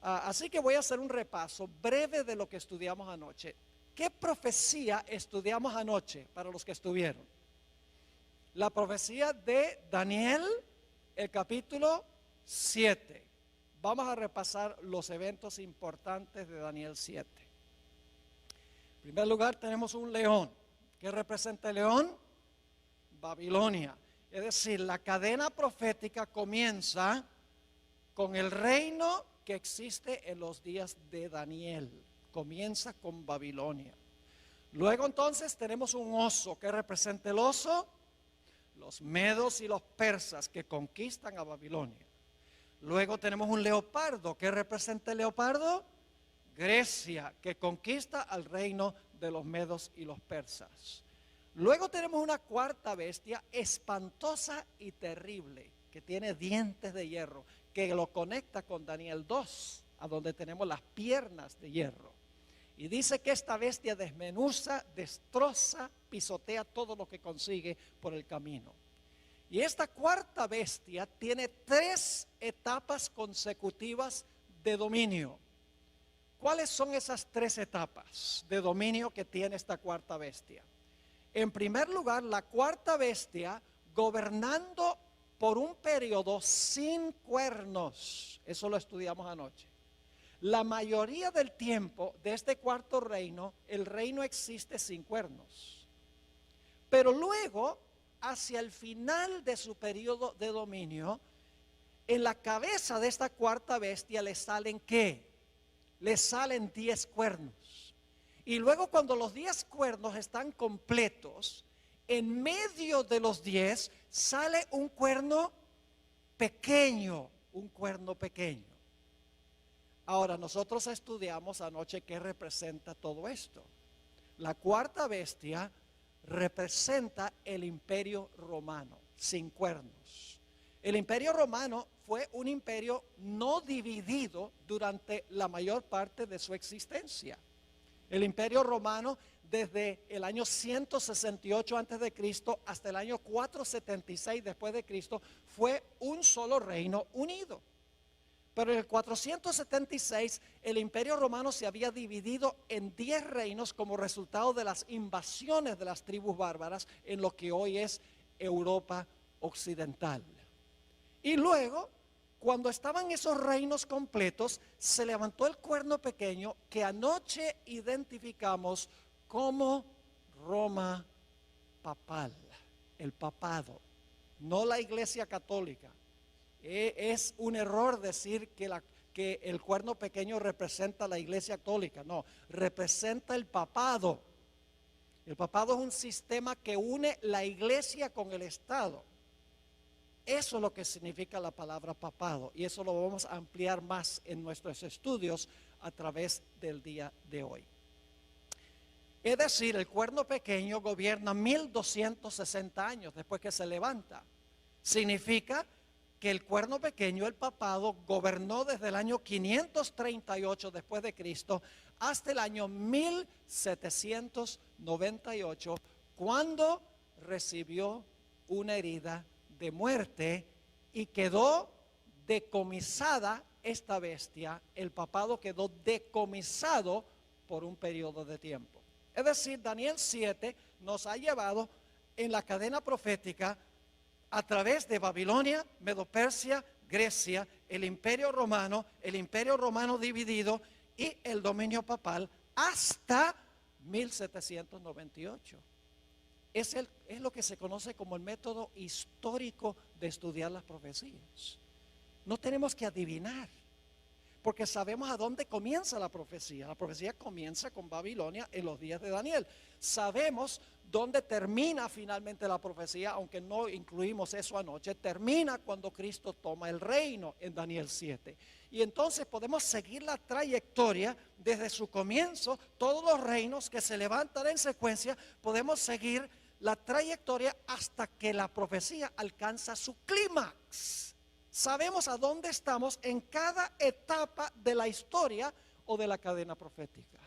Así que voy a hacer un repaso breve de lo que estudiamos anoche. ¿Qué profecía estudiamos anoche para los que estuvieron? La profecía de Daniel, el capítulo 7. Vamos a repasar los eventos importantes de Daniel 7. En primer lugar tenemos un león. ¿Qué representa el león? Babilonia. Es decir, la cadena profética comienza con el reino que existe en los días de Daniel. Comienza con Babilonia. Luego entonces tenemos un oso. ¿Qué representa el oso? Los medos y los persas que conquistan a Babilonia. Luego tenemos un leopardo. ¿Qué representa el leopardo? Grecia, que conquista al reino de los medos y los persas. Luego tenemos una cuarta bestia espantosa y terrible, que tiene dientes de hierro, que lo conecta con Daniel 2, a donde tenemos las piernas de hierro. Y dice que esta bestia desmenuza, destroza, pisotea todo lo que consigue por el camino. Y esta cuarta bestia tiene 3 etapas consecutivas de dominio. ¿Cuáles son esas 3 etapas de dominio que tiene esta cuarta bestia? En primer lugar, la cuarta bestia gobernando por un periodo sin cuernos. Eso lo estudiamos anoche. La mayoría del tiempo de este cuarto reino, el reino existe sin cuernos. Pero luego, hacia el final de su periodo de dominio, en la cabeza de esta cuarta bestia le salen ¿qué? Le salen 10 cuernos. Y luego cuando los 10 cuernos están completos, en medio de los 10 sale un cuerno pequeño, un cuerno pequeño. Ahora, nosotros estudiamos anoche qué representa todo esto. La cuarta bestia representa el imperio romano, sin cuernos. El imperio romano fue un imperio no dividido durante la mayor parte de su existencia. El imperio romano desde el año 168 antes de Cristo hasta el año 476 después de Cristo fue un solo reino unido. Pero en el 476 el imperio romano se había dividido en 10 reinos como resultado de las invasiones de las tribus bárbaras en lo que hoy es Europa occidental. Y luego, cuando estaban esos reinos completos, se levantó el cuerno pequeño que anoche identificamos como Roma papal, el papado, no la Iglesia católica. Es un error decir que el cuerno pequeño representa la Iglesia católica, no, representa el papado. El papado es un sistema que une la Iglesia con el Estado. Eso es lo que significa la palabra papado, y eso lo vamos a ampliar más en nuestros estudios a través del día de hoy. Es decir, el cuerno pequeño gobierna 1260 años después que se levanta. Significa que el cuerno pequeño, el papado, gobernó desde el año 538 después de Cristo hasta el año 1798, cuando recibió una herida de muerte y quedó decomisada esta bestia. El papado quedó decomisado por un periodo de tiempo. Es decir, Daniel 7 nos ha llevado en la cadena profética a través de Babilonia, Medo-Persia, Grecia, el imperio romano dividido y el dominio papal hasta 1798. Es lo que se conoce como el método histórico de estudiar las profecías. No tenemos que adivinar, porque sabemos a dónde comienza la profecía. La profecía comienza con Babilonia en los días de Daniel. Sabemos dónde termina finalmente la profecía, aunque no incluimos eso anoche. Termina cuando Cristo toma el reino en Daniel 7. Y entonces podemos seguir la trayectoria desde su comienzo. Todos los reinos que se levantan en secuencia, podemos seguir la trayectoria hasta que la profecía alcanza su clímax. Sabemos a dónde estamos en cada etapa de la historia o de la cadena profética.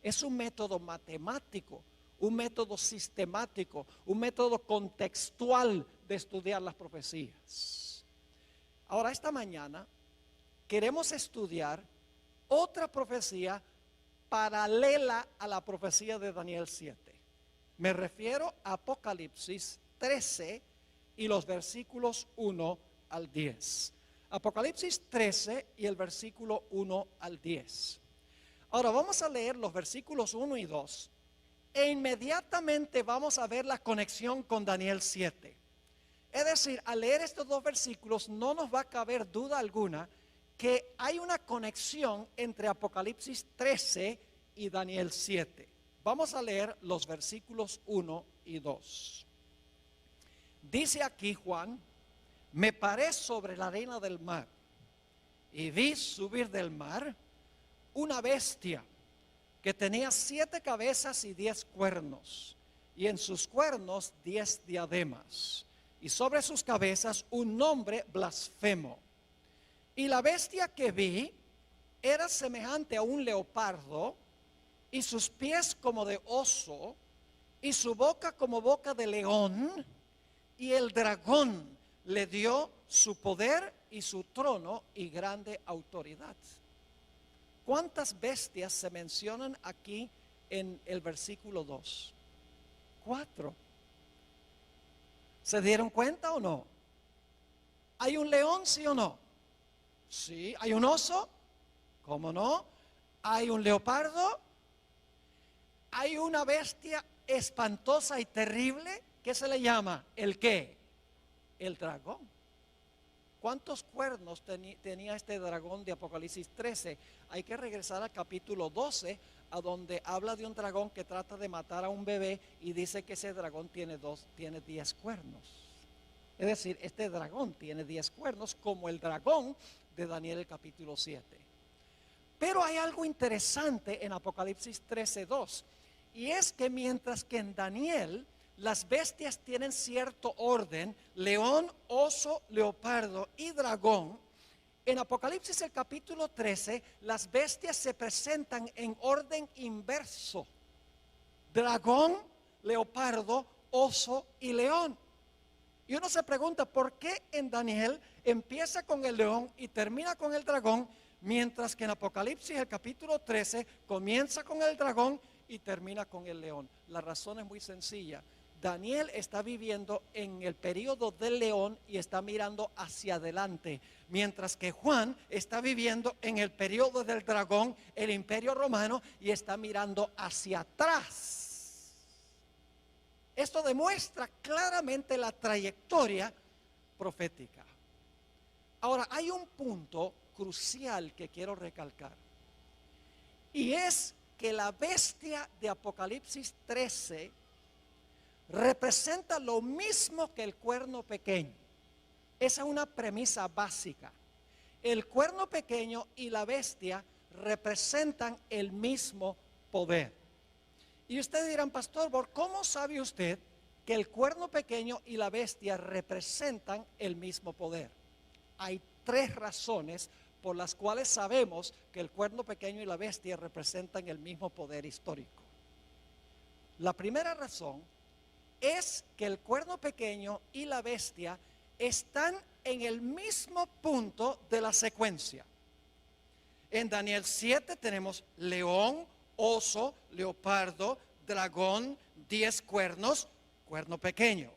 Es un método matemático, un método sistemático, un método contextual de estudiar las profecías. Ahora, esta mañana queremos estudiar otra profecía paralela a la profecía de Daniel 7. Me refiero a Apocalipsis 13 y los versículos 1 al 10. Apocalipsis 13 y el versículo 1 al 10. Ahora vamos a leer los versículos 1 y 2 e inmediatamente vamos a ver la conexión con Daniel 7. Es decir, al leer estos dos versículos no nos va a caber duda alguna que hay una conexión entre Apocalipsis 13 y Daniel 7. Vamos a leer los versículos 1 y 2. Dice aquí Juan: me paré sobre la arena del mar y vi subir del mar una bestia que tenía 7 cabezas y 10 cuernos, y en sus cuernos 10 diademas, y sobre sus cabezas un nombre blasfemo. Y la bestia que vi era semejante a un leopardo, y sus pies como de oso, y su boca como boca de león, y el dragón le dio su poder y su trono y grande autoridad. ¿Cuántas bestias se mencionan aquí en el versículo 2? 4. ¿Se dieron cuenta o no? ¿Hay un león, sí o no? Sí. ¿Hay un oso? ¿Cómo no? ¿Hay un leopardo? ¿Hay una bestia espantosa y terrible? ¿Qué se le llama? ¿El qué? El dragón. ¿Cuántos cuernos tenía este dragón de Apocalipsis 13? Hay que regresar al capítulo 12, a donde habla de un dragón que trata de matar a un bebé y dice que ese dragón tiene 10 cuernos. Es decir, este dragón tiene 10 cuernos, como el dragón de Daniel el capítulo 7. Pero hay algo interesante en Apocalipsis 13:2, y es que mientras que en Daniel las bestias tienen cierto orden: león, oso, leopardo y dragón, en Apocalipsis el capítulo 13 las bestias se presentan en orden inverso: dragón, leopardo, oso y león. Y uno se pregunta, ¿por qué en Daniel empieza con el león y termina con el dragón, mientras que en Apocalipsis el capítulo 13 comienza con el dragón y termina con el león? La razón es muy sencilla. Daniel está viviendo en el periodo del león y está mirando hacia adelante, mientras que Juan está viviendo en el periodo del dragón, el imperio romano, y está mirando hacia atrás. Esto demuestra claramente la trayectoria profética. Ahora, hay un punto crucial que quiero recalcar, y es que la bestia de Apocalipsis 13 representa lo mismo que el cuerno pequeño. Esa es una premisa básica. El cuerno pequeño y la bestia representan el mismo poder. Y ustedes dirán, pastor, ¿cómo sabe usted que el cuerno pequeño y la bestia representan el mismo poder? Hay 3 razones por las cuales sabemos que el cuerno pequeño y la bestia representan el mismo poder histórico. La primera razón es que el cuerno pequeño y la bestia están en el mismo punto de la secuencia. En Daniel 7 tenemos león, oso, leopardo, dragón, 10 cuernos, cuerno pequeño.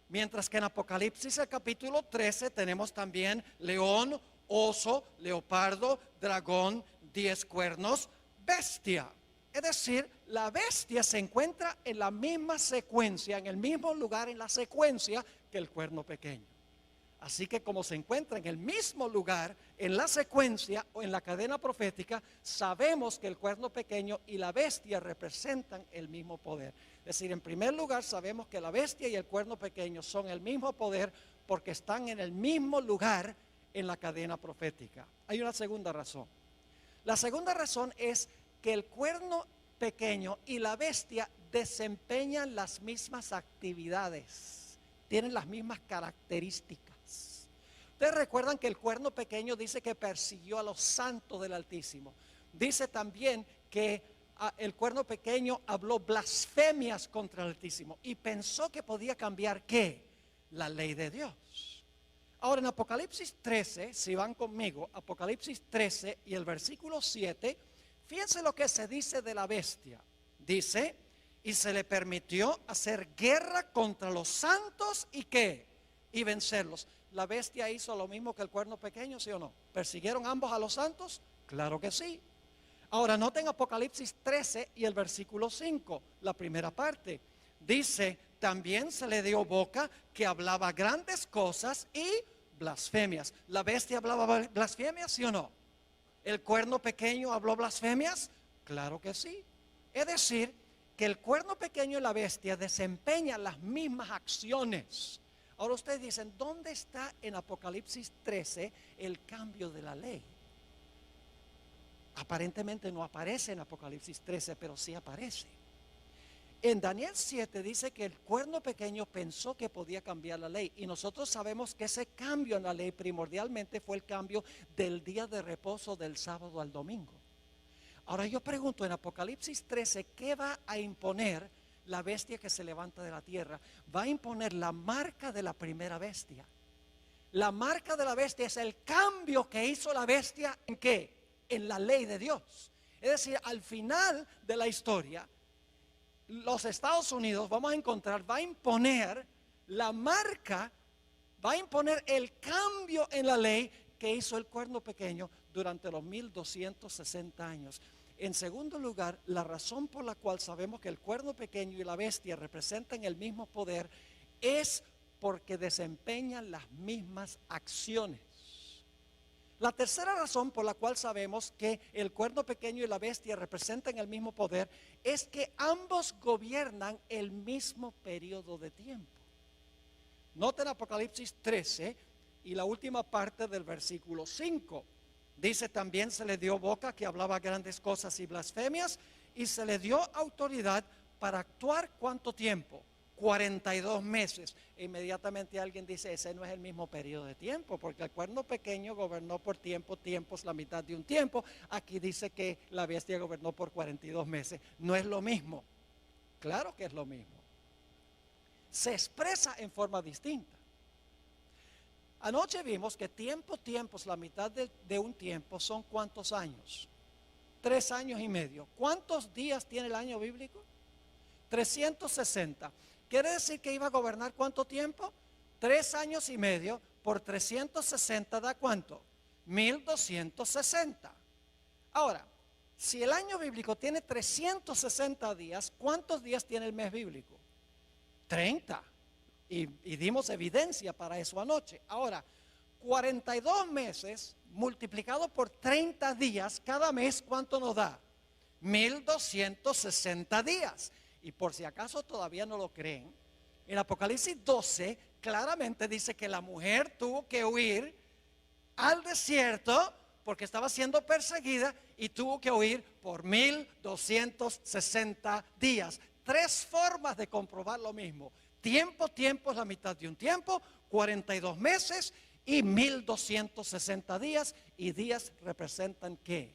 Mientras que en Apocalipsis el capítulo 13 tenemos también león, oso, leopardo, dragón, 10 cuernos, bestia. Es decir, la bestia se encuentra en la misma secuencia, en el mismo lugar en la secuencia que el cuerno pequeño. Así que como se encuentra en el mismo lugar en la secuencia o en la cadena profética, sabemos que el cuerno pequeño y la bestia representan el mismo poder. Es decir, en primer lugar sabemos que la bestia y el cuerno pequeño son el mismo poder porque están en el mismo lugar en la cadena profética. Hay una segunda razón. La segunda razón es que el cuerno pequeño y la bestia desempeñan las mismas actividades, tienen las mismas características. Ustedes recuerdan que el cuerno pequeño dice que persiguió a los santos del Altísimo. Dice también que el cuerno pequeño habló blasfemias contra el Altísimo y pensó que podía cambiar ¿qué? La ley de Dios. Ahora en Apocalipsis 13, si van conmigo, Apocalipsis 13 y el versículo 7, fíjense lo que se dice de la bestia. Dice, y se le permitió hacer guerra contra los santos y ¿qué? Y vencerlos. ¿La bestia hizo lo mismo que el cuerno pequeño, sí o no? ¿Persiguieron ambos a los santos? Claro que sí. Ahora noten Apocalipsis 13 y el versículo 5, la primera parte. Dice, también se le dio boca que hablaba grandes cosas y blasfemias. ¿La bestia hablaba blasfemias, sí o no? ¿El cuerno pequeño habló blasfemias? Claro que sí. Es decir, que el cuerno pequeño y la bestia desempeñan las mismas acciones. Ahora ustedes dicen, ¿dónde está en Apocalipsis 13 el cambio de la ley? Aparentemente no aparece en Apocalipsis 13, pero sí aparece. En Daniel 7 dice que el cuerno pequeño pensó que podía cambiar la ley. Y nosotros sabemos que ese cambio en la ley primordialmente fue el cambio del día de reposo del sábado al domingo. Ahora yo pregunto en Apocalipsis 13, ¿qué va a imponer la bestia que se levanta de la tierra? Va a imponer la marca de la primera bestia. La marca de la bestia es el cambio que hizo la bestia ¿en qué? En la ley de Dios. Es decir, al final de la historia, los Estados Unidos, vamos a encontrar, va a imponer la marca, va a imponer el cambio en la ley que hizo el cuerno pequeño durante los 1260 años. En segundo lugar, la razón por la cual sabemos que el cuerno pequeño y la bestia representan el mismo poder es porque desempeñan las mismas acciones. La tercera razón por la cual sabemos que el cuerno pequeño y la bestia representan el mismo poder es que ambos gobiernan el mismo periodo de tiempo. Noten Apocalipsis 13 y la última parte del versículo 5. Dice, también se le dio boca que hablaba grandes cosas y blasfemias, y se le dio autoridad para actuar ¿cuánto tiempo? 42 meses. E inmediatamente alguien dice, ese no es el mismo periodo de tiempo, porque el cuerno pequeño gobernó por tiempos, la mitad de un tiempo. Aquí dice que la bestia gobernó por 42 meses. No es lo mismo. Claro que es lo mismo. Se expresa en forma distinta. Anoche vimos que tiempos, la mitad de un tiempo son ¿cuántos años? 3 años y medio. ¿Cuántos días tiene el año bíblico? 360. ¿Quiere decir que iba a gobernar cuánto tiempo? 3 años y medio por 360 da ¿cuánto? 1260. Ahora, si el año bíblico tiene 360 días, ¿cuántos días tiene el mes bíblico? 30. Y dimos evidencia para eso anoche. Ahora, 42 meses multiplicado por 30 días, cada mes, ¿cuánto nos da? 1260 días. Y por si acaso todavía no lo creen, en Apocalipsis 12 claramente dice que la mujer tuvo que huir al desierto porque estaba siendo perseguida y tuvo que huir por 1260 días. 3 formas de comprobar lo mismo. Tiempo es la mitad de un tiempo, 42 meses y 1260 días. Y días representan ¿qué?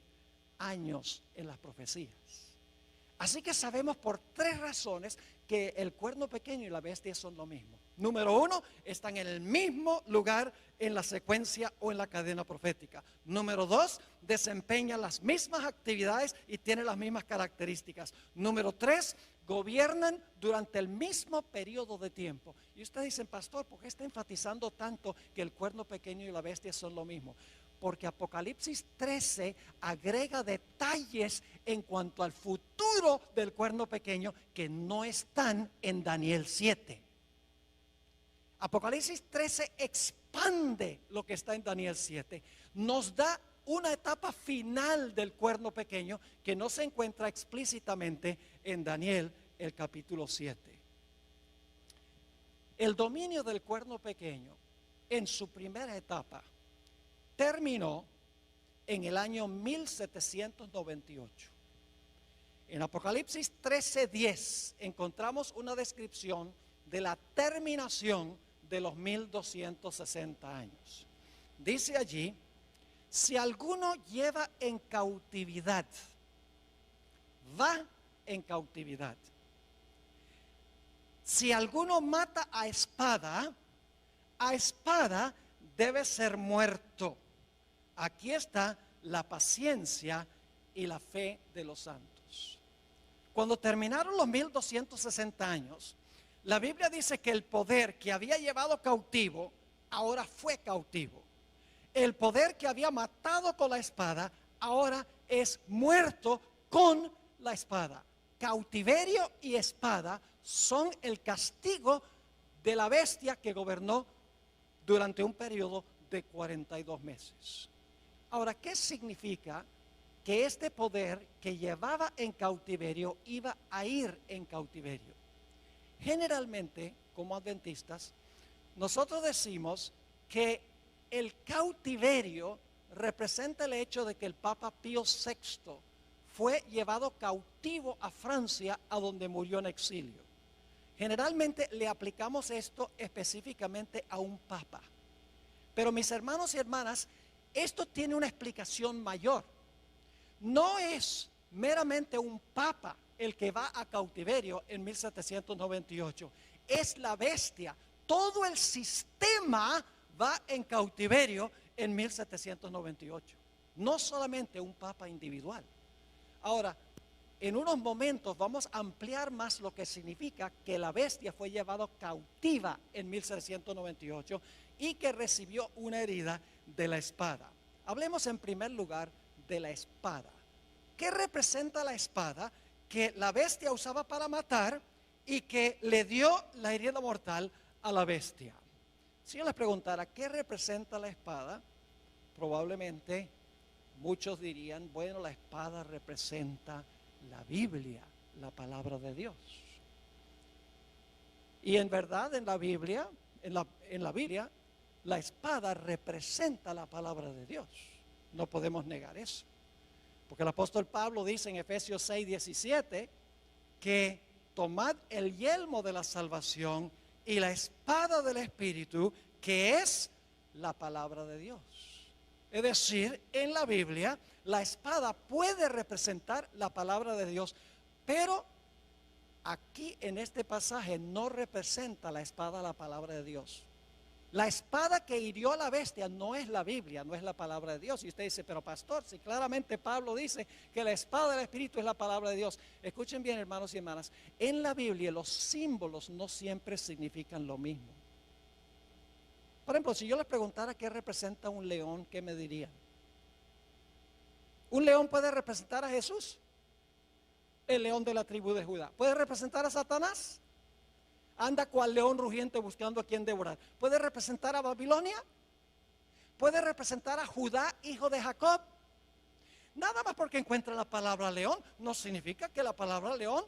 Años en las profecías. Así que sabemos por 3 razones que el cuerno pequeño y la bestia son lo mismo. Número 1, están en el mismo lugar en la secuencia o en la cadena profética. Número 2, desempeñan las mismas actividades y tienen las mismas características. Número 3, gobiernan durante el mismo periodo de tiempo. Y ustedes dicen, pastor, ¿por qué está enfatizando tanto que el cuerno pequeño y la bestia son lo mismo? Porque Apocalipsis 13 agrega detalles en cuanto al futuro del cuerno pequeño que no están en Daniel 7. Apocalipsis 13 expande lo que está en Daniel 7. Nos da una etapa final del cuerno pequeño que no se encuentra explícitamente en Daniel el capítulo 7. El dominio del cuerno pequeño en su primera etapa terminó en el año 1798. En Apocalipsis 13:10 encontramos una descripción de la terminación de los 1260 años. Dice allí, si alguno lleva en cautividad, va en cautividad. Si alguno mata a espada debe ser muerto. Aquí está la paciencia y la fe de los santos. Cuando terminaron los 1260 años, la Biblia dice que el poder que había llevado cautivo, ahora fue cautivo. El poder que había matado con la espada, ahora es muerto con la espada. Cautiverio y espada son el castigo de la bestia que gobernó durante un periodo de 42 meses. Ahora, ¿qué significa que este poder que llevaba en cautiverio iba a ir en cautiverio? Generalmente, como adventistas, nosotros decimos que el cautiverio representa el hecho de que el Papa Pío VI fue llevado cautivo a Francia, a donde murió en exilio. Generalmente le aplicamos esto específicamente a un papa. Pero mis hermanos y hermanas, esto tiene una explicación mayor. No es meramente un papa el que va a cautiverio en 1798. Es la bestia. Todo el sistema va en cautiverio en 1798. No solamente un papa individual. Ahora, en unos momentos vamos a ampliar más lo que significa que la bestia fue llevada cautiva en 1798 y que recibió una herida de la espada. Hablemos en primer lugar de la espada. ¿Qué representa la espada que la bestia usaba para matar y que le dio la herida mortal a la bestia? Si yo les preguntara qué representa la espada, probablemente muchos dirían, bueno, la espada representa la Biblia, la palabra de Dios. Y en verdad en la Biblia, la espada representa la palabra de Dios. No podemos negar eso. Porque el apóstol Pablo dice en Efesios 6:17 que tomad el yelmo de la salvación y la espada del Espíritu, que es la palabra de Dios. Es decir, en la Biblia la espada puede representar la palabra de Dios, pero aquí en este pasaje no representa la espada la palabra de Dios. La espada que hirió a la bestia no es la Biblia, no es la palabra de Dios. Y usted dice, pero pastor, si claramente Pablo dice que la espada del Espíritu es la palabra de Dios. Escuchen bien, hermanos y hermanas, en la Biblia los símbolos no siempre significan lo mismo. Por ejemplo, si yo les preguntara qué representa un león, ¿qué me dirían? ¿Un león puede representar a Jesús? El león de la tribu de Judá. ¿Puede representar a Satanás? Anda cual león rugiente buscando a quien devorar. ¿Puede representar a Babilonia? ¿Puede representar a Judá, hijo de Jacob? Nada más porque encuentra la palabra león, no significa que la palabra león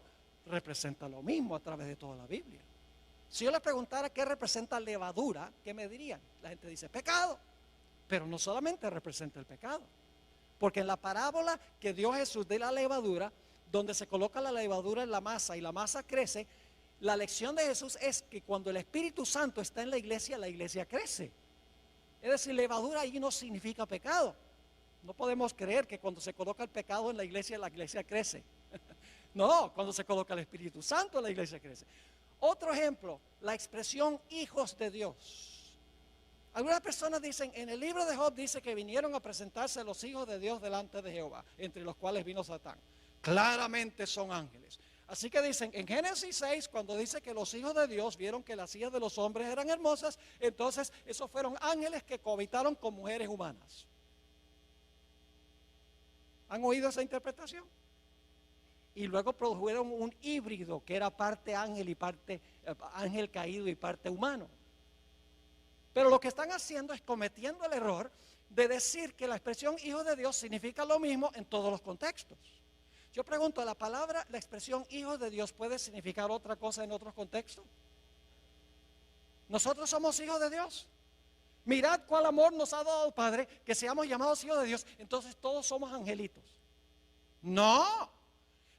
representa lo mismo a través de toda la Biblia. Si yo les preguntara qué representa levadura, ¿qué me dirían? La gente dice pecado, pero no solamente representa el pecado, porque en la parábola que dio Jesús de la levadura, donde se coloca la levadura en la masa y la masa crece, la lección de Jesús es que cuando el Espíritu Santo está en la iglesia crece. Es decir, levadura ahí no significa pecado. No podemos creer que cuando se coloca el pecado en la iglesia crece. No, cuando se coloca el Espíritu Santo, la iglesia crece. Otro ejemplo, la expresión hijos de Dios. Algunas personas dicen, en el libro de Job dice que vinieron a presentarse los hijos de Dios delante de Jehová, entre los cuales vino Satán. Claramente son ángeles. Así que dicen, en Génesis 6, cuando dice que los hijos de Dios vieron que las hijas de los hombres eran hermosas, entonces esos fueron ángeles que cohabitaron con mujeres humanas. ¿Han oído esa interpretación? Y luego produjeron un híbrido que era parte ángel y parte ángel caído y parte humano. Pero lo que están haciendo es cometiendo el error de decir que la expresión hijo de Dios significa lo mismo en todos los contextos. Yo pregunto, la expresión hijo de Dios puede significar otra cosa en otros contextos. Nosotros somos hijos de Dios. Mirad cuál amor nos ha dado el Padre, que seamos llamados hijos de Dios. Entonces todos somos angelitos. No,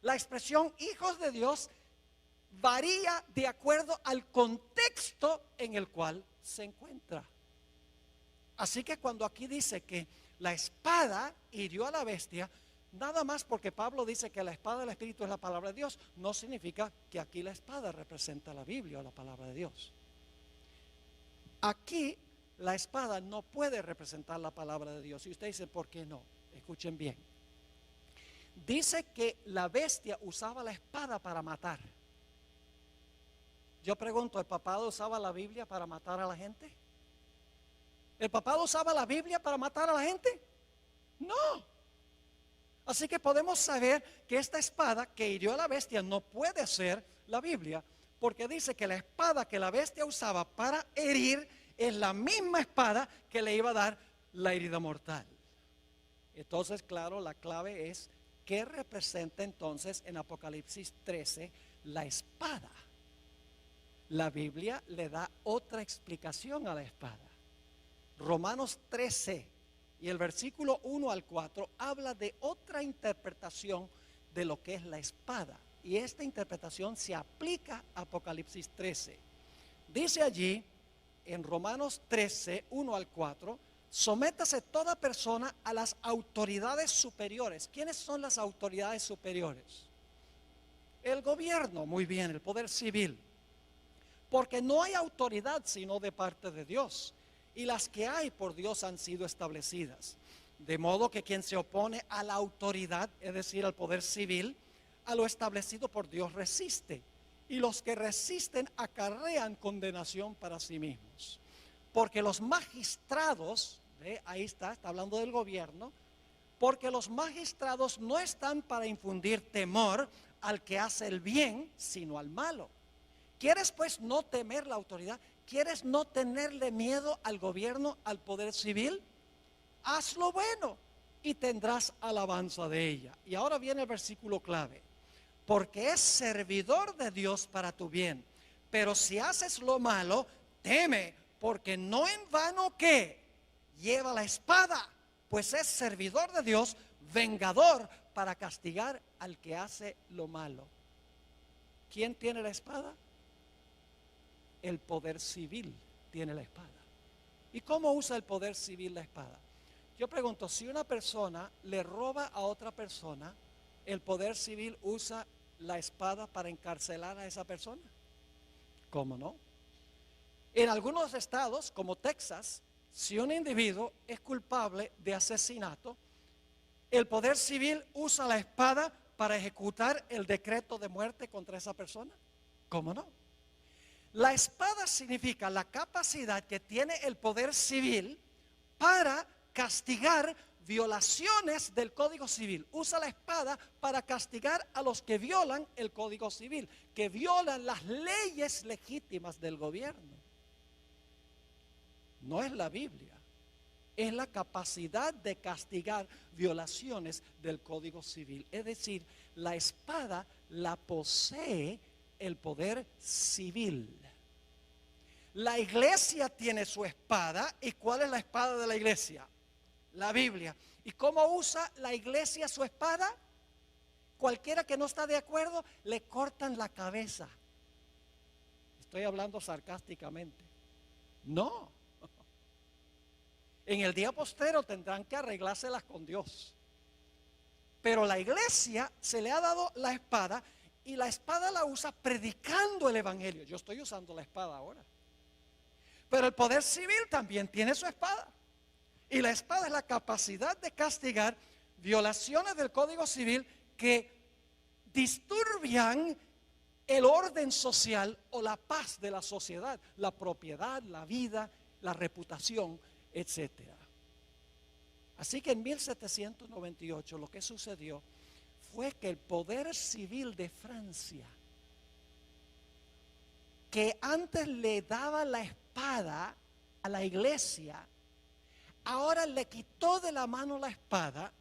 la expresión hijos de Dios varía de acuerdo al contexto en el cual se encuentra. Así que cuando aquí dice que la espada hirió a la bestia, nada más porque Pablo dice que la espada del Espíritu es la palabra de Dios, no significa que aquí la espada representa la Biblia o la palabra de Dios. Aquí la espada no puede representar la palabra de Dios. Y usted dice, ¿por qué no? Escuchen bien. Dice que la bestia usaba la espada para matar. Yo pregunto, ¿el papado usaba la Biblia para matar a la gente? ¿El papado usaba la Biblia para matar a la gente? No. Así que podemos saber que esta espada que hirió a la bestia no puede ser la Biblia, porque dice que la espada que la bestia usaba para herir es la misma espada que le iba a dar la herida mortal. Entonces, claro, la clave es ¿qué representa entonces en Apocalipsis 13 la espada? La Biblia le da otra explicación a la espada. Romanos 13 y el versículo 1 al 4 habla de otra interpretación de lo que es la espada. Y esta interpretación se aplica a Apocalipsis 13. Dice allí en Romanos 13, 1 al 4, sométase toda persona a las autoridades superiores. ¿Quiénes son las autoridades superiores? El gobierno, muy bien, el poder civil. Porque no hay autoridad sino de parte de Dios. Y las que hay por Dios han sido establecidas. De modo que quien se opone a la autoridad, es decir, al poder civil, a lo establecido por Dios resiste. Y los que resisten acarrean condenación para sí mismos. Porque los magistrados, ahí está hablando del gobierno, porque los magistrados no están para infundir temor al que hace el bien, sino al malo. ¿Quieres pues no temer la autoridad? ¿Quieres no tenerle miedo al gobierno, al poder civil? Haz lo bueno y tendrás alabanza de ella. Y ahora viene el versículo clave. Porque es servidor de Dios para tu bien. Pero si haces lo malo, teme, porque no en vano que lleva la espada, pues es servidor de Dios, vengador para castigar al que hace lo malo. ¿Quién tiene la espada? El poder civil tiene la espada. ¿Y cómo usa el poder civil la espada? Yo pregunto, si una persona le roba a otra persona, ¿el poder civil usa la espada para encarcelar a esa persona? ¿Cómo no? En algunos estados, como Texas, si un individuo es culpable de asesinato, el poder civil usa la espada para ejecutar el decreto de muerte contra esa persona. ¿Cómo no? La espada significa la capacidad que tiene el poder civil para castigar violaciones del Código Civil. Usa la espada para castigar a los que violan el Código Civil, que violan las leyes legítimas del gobierno. No es la Biblia, es la capacidad de castigar violaciones del Código Civil. Es decir, la espada la posee el poder civil. La iglesia tiene su espada. ¿Y cuál es la espada de la iglesia? La Biblia. ¿Y cómo usa la iglesia su espada? Cualquiera que no está de acuerdo, le cortan la cabeza. Estoy hablando sarcásticamente. No. En el día postero tendrán que arreglárselas con Dios. Pero la iglesia se le ha dado la espada, y la espada la usa predicando el evangelio. Yo estoy usando la espada ahora. Pero el poder civil también tiene su espada. Y la espada es la capacidad de castigar violaciones del Código Civil que disturbian el orden social o la paz de la sociedad, la propiedad, la vida, la reputación, etc. Así que en 1798 lo que sucedió fue que el poder civil de Francia, que antes le daba la espada a la iglesia, ahora le quitó de la mano la espada,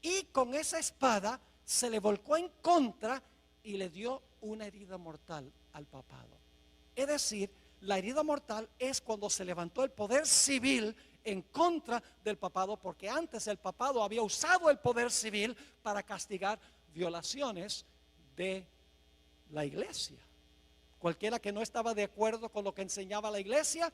y con esa espada se le volcó en contra y le dio una herida mortal al papado. Es decir, la herida mortal es cuando se levantó el poder civil en contra del papado, porque antes el papado había usado el poder civil para castigar violaciones de la iglesia. Cualquiera que no estaba de acuerdo con lo que enseñaba la iglesia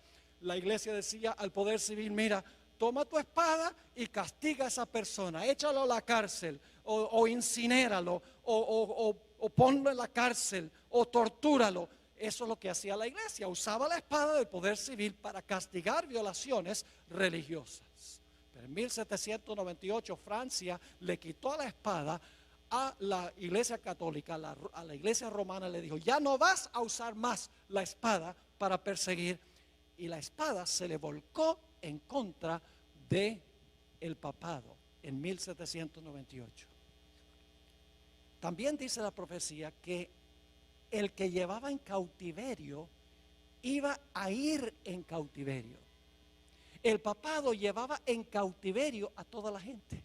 decía al poder civil: mira, toma tu espada y castiga a esa persona, échalo a la cárcel, o incinéralo, o ponlo en la cárcel, o tortúralo. eso es lo que hacía la iglesia, usaba la espada del poder civil para castigar violaciones religiosas. Pero en 1798 Francia le quitó la espada a la iglesia católica, a la iglesia romana, le dijo: ya no vas a usar más la espada para perseguir. Y la espada se le volcó en contra de el papado en 1798. También dice la profecía que el que llevaba en cautiverio iba a ir en cautiverio. El papado llevaba en cautiverio a toda la gente.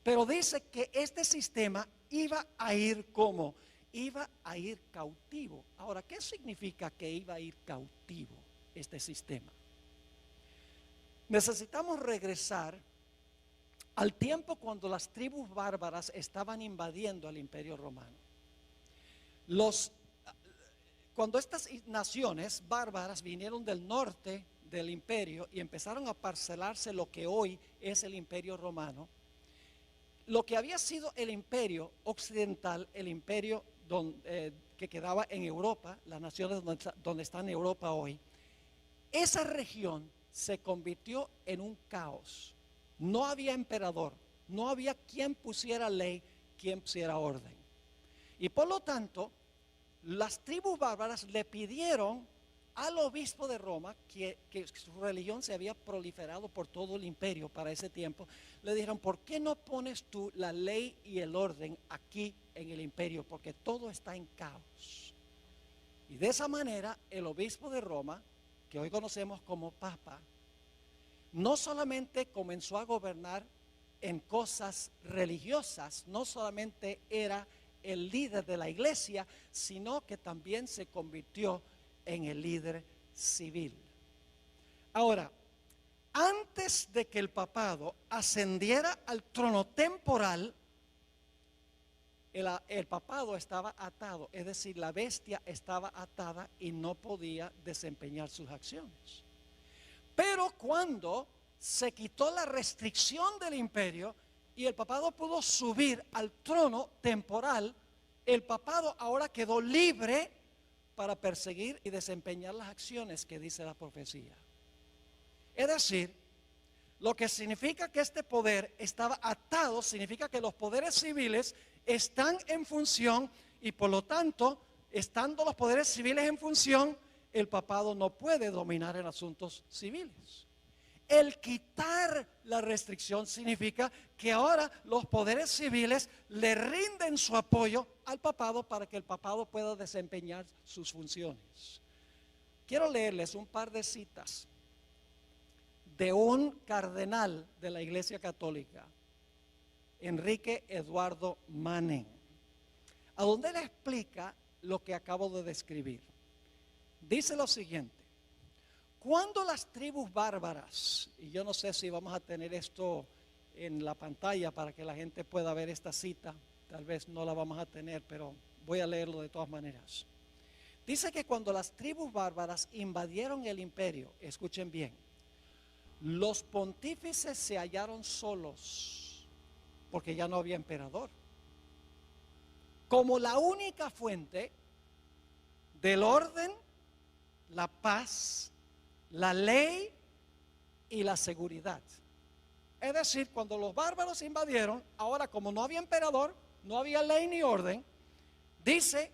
Pero dice que este sistema iba a ir como, iba a ir cautivo. Ahora, ¿qué significa que iba a ir cautivo este sistema? Necesitamos regresar al tiempo cuando las tribus bárbaras estaban invadiendo al Imperio Romano. Cuando estas naciones bárbaras vinieron del norte del imperio y empezaron a parcelarse lo que hoy es el Imperio Romano, lo que había sido el imperio occidental, el imperio que quedaba en Europa, las naciones donde está en Europa hoy, esa región se convirtió en un caos. No había emperador, no había quien pusiera ley, quien pusiera orden. Y por lo tanto, las tribus bárbaras le pidieron al obispo de Roma, que su religión se había proliferado por todo el imperio para ese tiempo, le dijeron: ¿por qué no pones tú la ley y el orden aquí en el imperio? Porque todo está en caos. Y de esa manera el obispo de Roma, que hoy conocemos como Papa, no solamente comenzó a gobernar en cosas religiosas, no solamente era el líder de la iglesia, sino que también se convirtió en el líder civil. Ahora, antes de que el papado ascendiera al trono temporal, el papado estaba atado, es decir, la bestia estaba atada y no podía desempeñar sus acciones. Pero cuando se quitó la restricción del imperio y el papado pudo subir al trono temporal, el papado ahora quedó libre para perseguir y desempeñar las acciones que dice la profecía. Es decir, lo que significa que este poder estaba atado, significa que los poderes civiles están en función y por lo tanto, estando los poderes civiles en función, el papado no puede dominar en asuntos civiles. El quitar la restricción significa que ahora los poderes civiles le rinden su apoyo al papado para que el papado pueda desempeñar sus funciones. Quiero leerles un par de citas de un cardenal de la Iglesia Católica, Enrique Eduardo Manning, a donde él explica lo que acabo de describir. Dice lo siguiente: cuando las tribus bárbaras, y yo no sé si vamos a tener esto en la pantalla para que la gente pueda ver esta cita, tal vez no la vamos a tener, pero voy a leerlo de todas maneras. Dice que cuando las tribus bárbaras invadieron el imperio, escuchen bien, los pontífices se hallaron solos porque ya no había emperador. Como la única fuente del orden, la paz, la ley y la seguridad. Es decir, cuando los bárbaros invadieron, ahora como no había emperador, no había ley ni orden, dice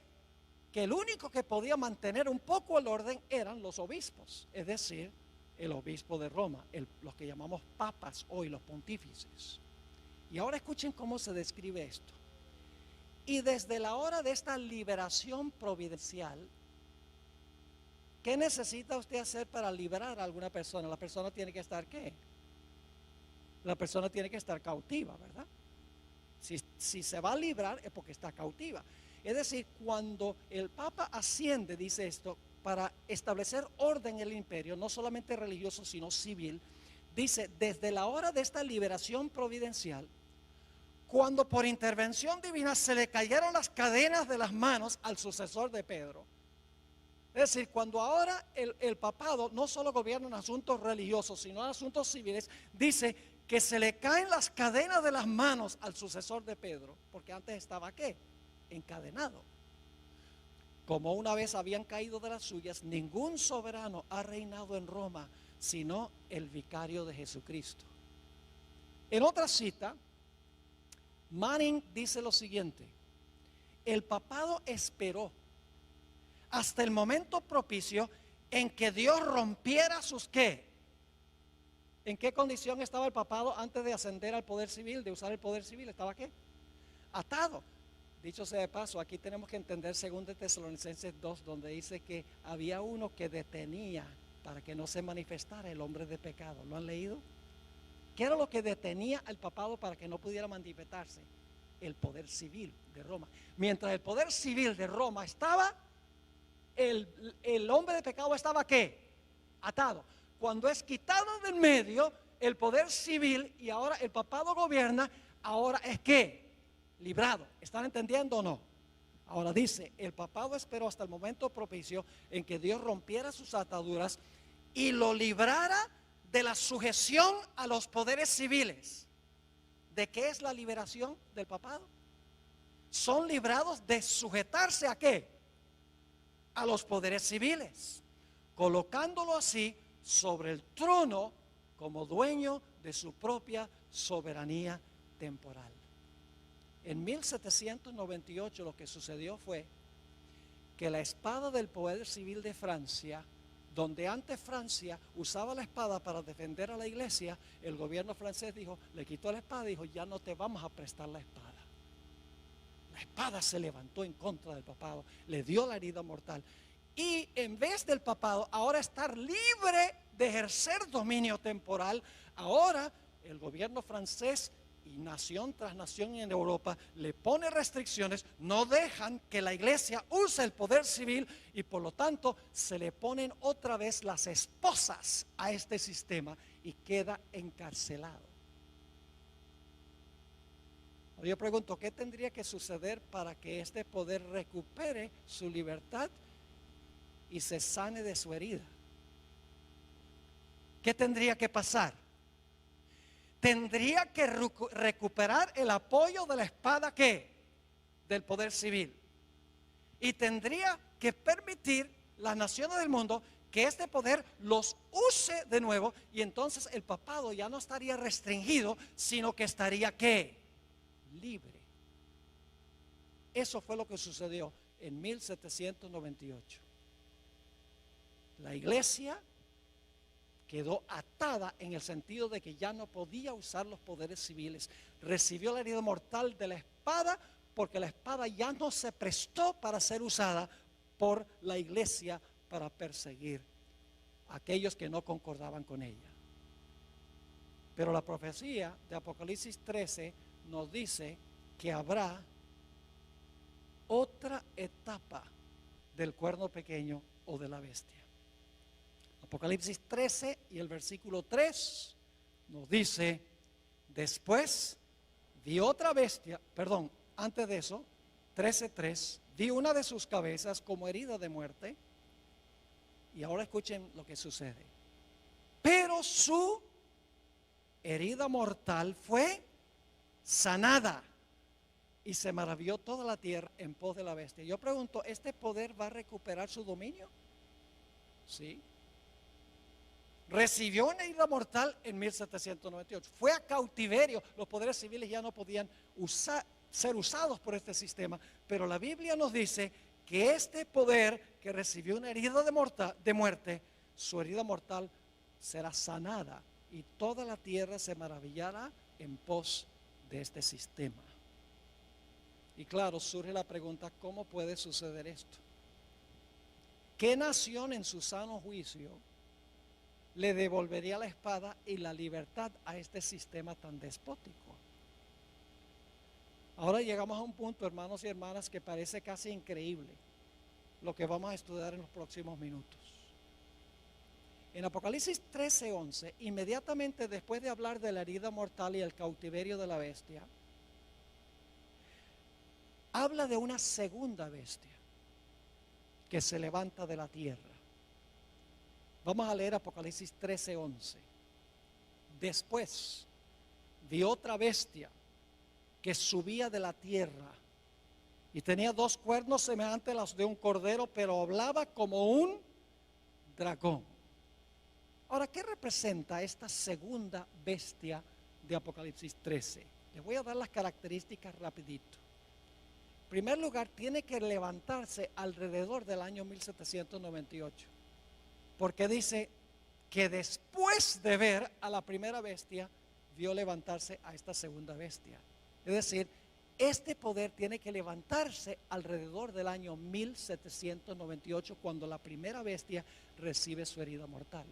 que el único que podía mantener un poco el orden eran los obispos, es decir, el obispo de Roma, los que llamamos papas hoy, los pontífices. Y ahora escuchen cómo se describe esto. Y desde la hora de esta liberación providencial, ¿qué necesita usted hacer para liberar a alguna persona? La persona tiene que estar ¿qué? La persona tiene que estar cautiva, ¿verdad? Si se va a librar es porque está cautiva. Es decir, cuando el Papa asciende, dice esto, para establecer orden en el imperio, no solamente religioso, sino civil, dice, desde la hora de esta liberación providencial, cuando por intervención divina se le cayeron las cadenas de las manos al sucesor de Pedro. Es decir, cuando ahora el papado no solo gobierna en asuntos religiosos, sino en asuntos civiles, dice que se le caen las cadenas de las manos al sucesor de Pedro, porque antes estaba ¿qué? Encadenado. Como una vez habían caído de las suyas, ningún soberano ha reinado en Roma, sino el vicario de Jesucristo. En otra cita, Manning dice lo siguiente: el papado esperó hasta el momento propicio en que Dios rompiera sus ¿qué? ¿En qué condición estaba el papado antes de ascender al poder civil, de usar el poder civil? ¿Estaba qué? Atado. Dicho sea de paso, aquí tenemos que entender 2 Tesalonicenses 2, donde dice que había uno que detenía para que no se manifestara el hombre de pecado. ¿Lo han leído? ¿Qué era lo que detenía al papado para que no pudiera manifestarse? El poder civil de Roma. Mientras el poder civil de Roma estaba, el hombre de pecado estaba ¿qué? Atado. Cuando es quitado del medio el poder civil y ahora el papado gobierna, ahora es ¿qué? Librado. ¿Están entendiendo o no? Ahora dice, el papado esperó hasta el momento propicio en que Dios rompiera sus ataduras y lo librara de la sujeción a los poderes civiles. ¿De qué es la liberación del papado? Son librados de sujetarse ¿a qué? A los poderes civiles, colocándolo así sobre el trono como dueño de su propia soberanía temporal. En 1798 lo que sucedió fue que la espada del poder civil de Francia, donde antes Francia usaba la espada para defender a la iglesia, el gobierno francés dijo, le quitó la espada y dijo, ya no te vamos a prestar la espada. La espada se levantó en contra del papado, le dio la herida mortal. Y en vez del papado ahora estar libre de ejercer dominio temporal, ahora el gobierno francés y nación tras nación en Europa le pone restricciones, no dejan que la iglesia use el poder civil y por lo tanto se le ponen otra vez las esposas a este sistema y queda encarcelado. Yo pregunto, ¿qué tendría que suceder para que este poder recupere su libertad y se sane de su herida? ¿Qué tendría que pasar? Tendría que recuperar el apoyo de la espada ¿qué? Del poder civil. Y tendría que permitir las naciones del mundo que este poder los use de nuevo y entonces el papado ya no estaría restringido, sino que estaría ¿qué? Libre. Eso fue lo que sucedió en 1798. La iglesia quedó atada en el sentido de que ya no podía usar los poderes civiles. Recibió la herida mortal de la espada porque la espada ya no se prestó para ser usada por la iglesia para perseguir a aquellos que no concordaban con ella. Pero la profecía de Apocalipsis 13 nos dice que habrá otra etapa del cuerno pequeño o de la bestia. Apocalipsis 13 y el versículo 3 nos dice, después vi otra bestia, antes de eso, 13:3, vi una de sus cabezas como herida de muerte. Y ahora escuchen lo que sucede. Pero su herida mortal fue sanada y se maravilló toda la tierra en pos de la bestia. Yo pregunto, ¿este poder va a recuperar su dominio? Sí. Recibió una herida mortal en 1798. Fue a cautiverio. Los poderes civiles ya no podían ser usados por este sistema. Pero la Biblia nos dice que este poder que recibió una herida de muerte, su herida mortal será sanada y toda la tierra se maravillará en pos de este sistema. Y claro, surge la pregunta, ¿cómo puede suceder esto? ¿Qué nación en su sano juicio le devolvería la espada y la libertad a este sistema tan despótico? Ahora llegamos a un punto, hermanos y hermanas, que parece casi increíble lo que vamos a estudiar en los próximos minutos. En Apocalipsis 13:11, inmediatamente después de hablar de la herida mortal y el cautiverio de la bestia, habla de una segunda bestia que se levanta de la tierra. Vamos a leer Apocalipsis 13:11. Después vi otra bestia que subía de la tierra y tenía 2 cuernos semejantes a los de un cordero, pero hablaba como un dragón. Ahora, ¿qué representa esta segunda bestia de Apocalipsis 13? Les voy a dar las características rapidito. En primer lugar, tiene que levantarse alrededor del año 1798, porque dice que después de ver a la primera bestia, vio levantarse a esta segunda bestia. Es decir, este poder tiene que levantarse alrededor del año 1798, cuando la primera bestia recibe su herida mortal.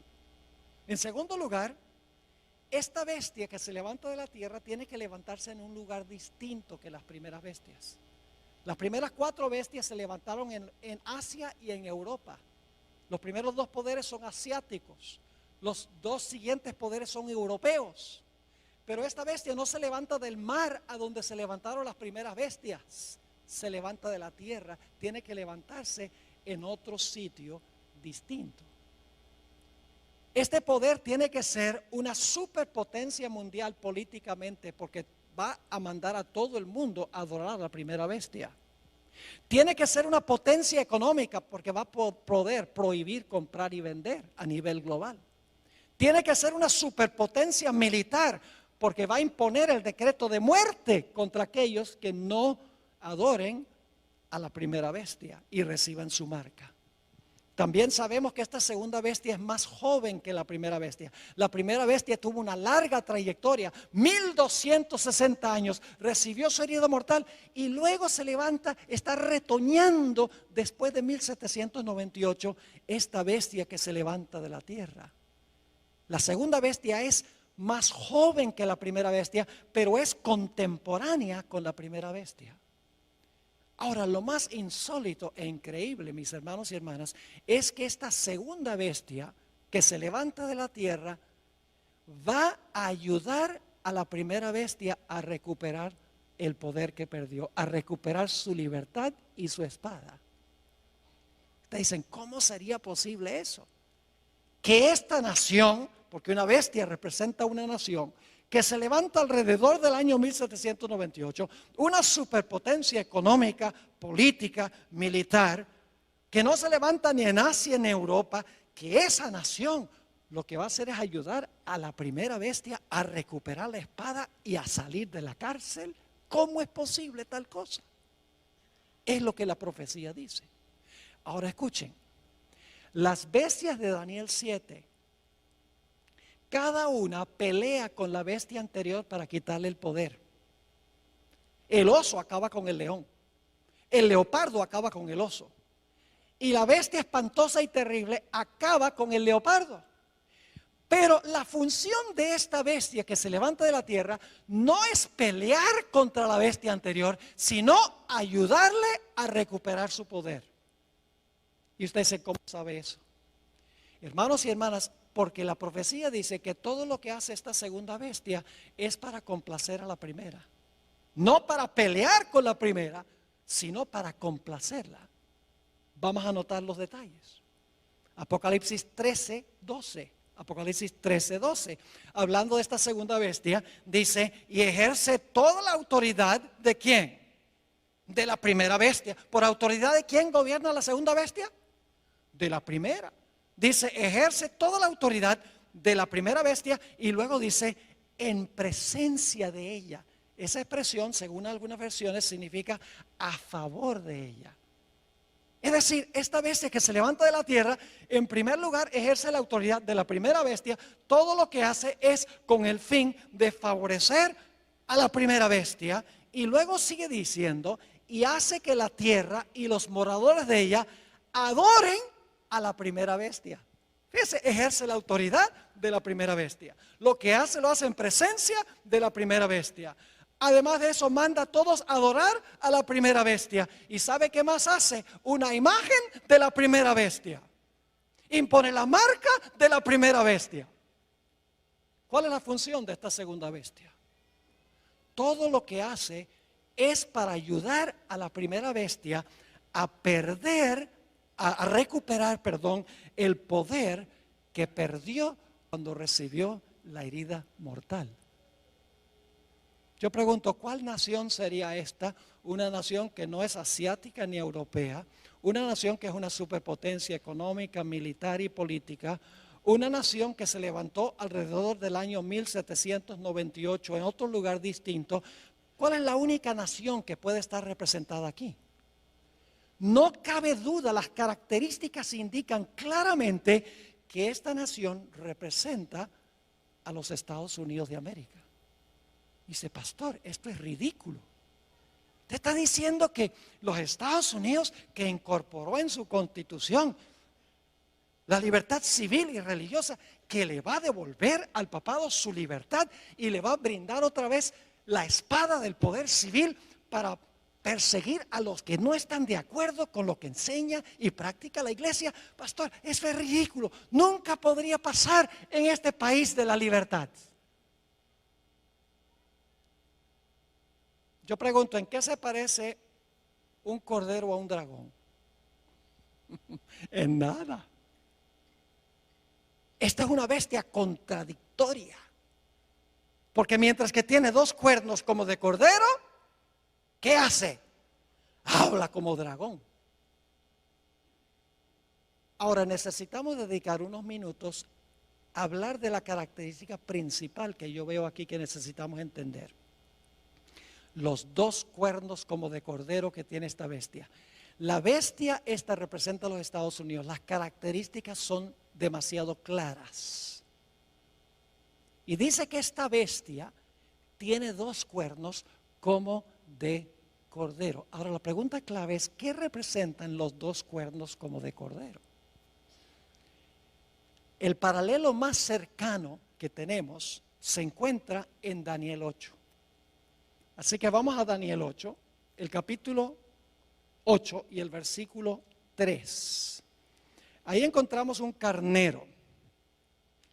En segundo lugar, esta bestia que se levanta de la tierra tiene que levantarse en un lugar distinto que las primeras bestias. Las primeras 4 bestias se levantaron en Asia y en Europa. Los primeros 2 poderes son asiáticos. Los 2 siguientes poderes son europeos. Pero esta bestia no se levanta del mar a donde se levantaron las primeras bestias. Se levanta de la tierra. Tiene que levantarse en otro sitio distinto. Este poder tiene que ser una superpotencia mundial políticamente, porque va a mandar a todo el mundo a adorar a la primera bestia. Tiene que ser una potencia económica, porque va a poder prohibir comprar y vender a nivel global. Tiene que ser una superpotencia militar, porque va a imponer el decreto de muerte contra aquellos que no adoren a la primera bestia y reciban su marca. También sabemos que esta segunda bestia es más joven que la primera bestia. La primera bestia tuvo una larga trayectoria, 1260 años, recibió su herida mortal y luego se levanta, está retoñando después de 1798, esta bestia que se levanta de la tierra. La segunda bestia es más joven que la primera bestia, pero es contemporánea con la primera bestia. Ahora, lo más insólito e increíble, mis hermanos y hermanas, es que esta segunda bestia que se levanta de la tierra va a ayudar a la primera bestia a recuperar el poder que perdió, a recuperar su libertad y su espada. Ustedes dicen, ¿cómo sería posible eso? Que esta nación, porque una bestia representa una nación, que se levanta alrededor del año 1798, una superpotencia económica, política, militar, que no se levanta ni en Asia ni en Europa, que esa nación lo que va a hacer es ayudar a la primera bestia a recuperar la espada y a salir de la cárcel. ¿Cómo es posible tal cosa? Es lo que la profecía dice. Ahora escuchen, las bestias de Daniel 7, cada una pelea con la bestia anterior para quitarle el poder. El oso acaba con el león. El leopardo acaba con el oso. Y la bestia espantosa y terrible acaba con el leopardo. Pero la función de esta bestia que se levanta de la tierra no es pelear contra la bestia anterior, sino ayudarle a recuperar su poder. Y usted dice, ¿cómo sabe eso? Hermanos y hermanas, porque la profecía dice que todo lo que hace esta segunda bestia es para complacer a la primera. No para pelear con la primera, sino para complacerla. Vamos a anotar los detalles. Apocalipsis 13, 12. Apocalipsis 13, 12. Hablando de esta segunda bestia, dice, y ejerce toda la autoridad ¿de quién? De la primera bestia. ¿Por autoridad de quién gobierna la segunda bestia? De la primera. Dice, ejerce toda la autoridad de la primera bestia y luego dice, en presencia de ella. Esa expresión, según algunas versiones, significa a favor de ella. Es decir, esta bestia que se levanta de la tierra, en primer lugar ejerce la autoridad de la primera bestia. Todo lo que hace es con el fin de favorecer a la primera bestia. Y luego sigue diciendo, y hace que la tierra y los moradores de ella adoren a la primera bestia. Fíjese, ejerce la autoridad de la primera bestia. Lo que hace, lo hace en presencia de la primera bestia. Además de eso, manda a todos a adorar a la primera bestia. ¿Y sabe qué más hace? Una imagen de la primera bestia. Impone la marca de la primera bestia. ¿Cuál es la función de esta segunda bestia? Todo lo que hace es para ayudar a la primera bestia a recuperar el poder que perdió cuando recibió la herida mortal. Yo pregunto, ¿cuál nación sería esta? Una nación que no es asiática ni europea, una nación que es una superpotencia económica, militar y política, una nación que se levantó alrededor del año 1798 en otro lugar distinto. ¿Cuál es la única nación que puede estar representada aquí? No cabe duda, las características indican claramente que esta nación representa a los Estados Unidos de América. Dice, pastor, esto es ridículo. Usted está diciendo que los Estados Unidos, que incorporó en su constitución la libertad civil y religiosa, que le va a devolver al papado su libertad y le va a brindar otra vez la espada del poder civil para perseguir a los que no están de acuerdo con lo que enseña y practica la iglesia. Pastor, eso es ridículo. Nunca podría pasar en este país de la libertad. Yo pregunto, ¿en qué se parece un cordero a un dragón? En nada. Esta es una bestia contradictoria. Porque mientras que tiene dos cuernos como de cordero, ¿qué hace? Habla como dragón. Ahora necesitamos dedicar unos minutos a hablar de la característica principal que yo veo aquí que necesitamos entender. Los dos cuernos como de cordero que tiene esta bestia. La bestia esta representa a los Estados Unidos. Las características son demasiado claras. Y dice que esta bestia tiene dos cuernos como de cordero. Ahora la pregunta clave es, ¿qué representan los dos cuernos como de cordero? El paralelo más cercano que tenemos se encuentra en Daniel 8. Así que vamos a Daniel 8, el capítulo 8 y el versículo 3. Ahí encontramos un carnero.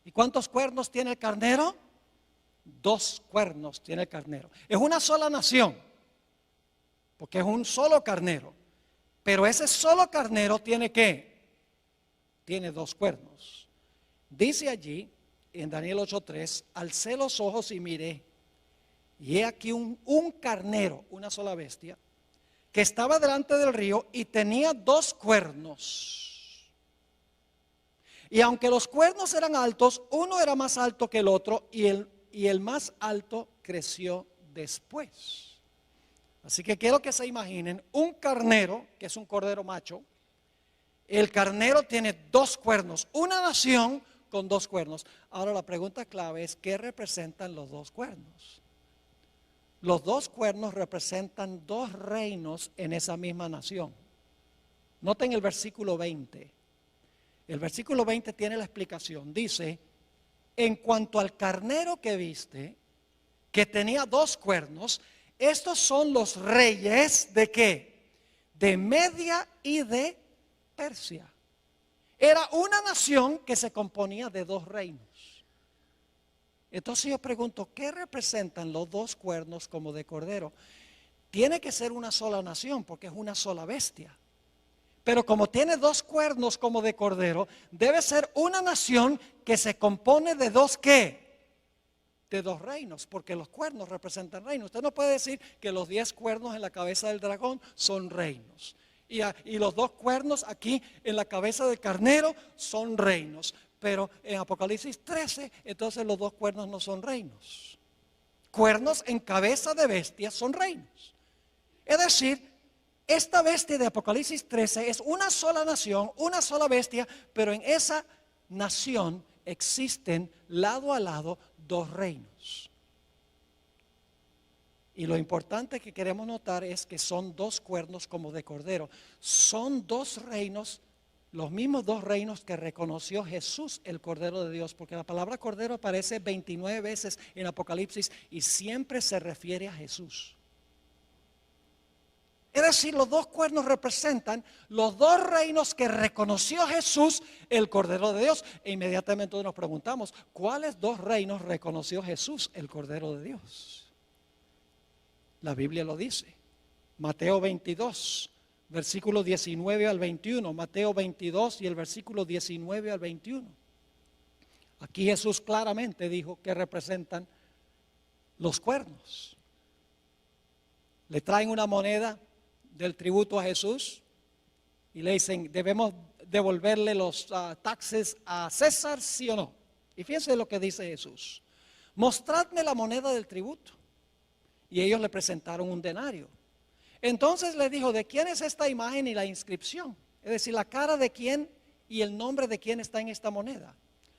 ¿Y cuántos cuernos tiene el carnero? Dos cuernos tiene el carnero. Es una sola nación, porque es un solo carnero. Pero ese solo carnero tiene ¿qué? Tiene dos cuernos. Dice allí, en Daniel 8:3, alcé los ojos y miré. Y he aquí un carnero, una sola bestia, que estaba delante del río y tenía dos cuernos. Y aunque los cuernos eran altos, uno era más alto que el otro y el más alto creció después. Así que quiero que se imaginen un carnero, que es un cordero macho. El carnero tiene dos cuernos, una nación con dos cuernos. Ahora la pregunta clave es, ¿qué representan los dos cuernos? Los dos cuernos representan dos reinos en esa misma nación. Noten el versículo 20. El versículo 20 tiene la explicación. Dice, en cuanto al carnero que viste, que tenía dos cuernos, estos son los reyes ¿de qué? De Media y de Persia. Era una nación que se componía de dos reinos. Entonces yo pregunto, ¿qué representan los dos cuernos como de cordero? Tiene que ser una sola nación porque es una sola bestia. Pero como tiene dos cuernos como de cordero, debe ser una nación que se compone de dos ¿qué? De dos reinos, porque los cuernos representan reinos. Usted no puede decir que los 10 cuernos en la cabeza del dragón son reinos. Y los dos cuernos aquí en la cabeza del carnero son reinos. Pero en Apocalipsis 13, entonces los dos cuernos no son reinos. Cuernos en cabeza de bestia son reinos. Es decir, esta bestia de Apocalipsis 13 es una sola nación, una sola bestia, pero en esa nación existen lado a lado dos reinos. Y lo importante que queremos notar es que son dos cuernos como de cordero. Son dos reinos, los mismos dos reinos que reconoció Jesús, el Cordero de Dios, porque la palabra cordero aparece 29 veces en Apocalipsis y siempre se refiere a Jesús. Es decir, los dos cuernos representan los dos reinos que reconoció Jesús, el Cordero de Dios. E inmediatamente nos preguntamos, ¿cuáles dos reinos reconoció Jesús, el Cordero de Dios? La Biblia lo dice. Mateo 22, versículo 19 al 21. Mateo 22 y el versículo 19 al 21. Aquí Jesús claramente dijo que representan los cuernos. le traen una moneda del tributo a Jesús y le dicen, ¿debemos devolverle los taxes a César, sí o no? Y fíjense lo que dice Jesús: mostradme la moneda del tributo. Y ellos le presentaron un denario. Entonces le dijo, ¿de quién es esta imagen y la inscripción? Es decir, la cara de quién y el nombre de quién está en esta moneda.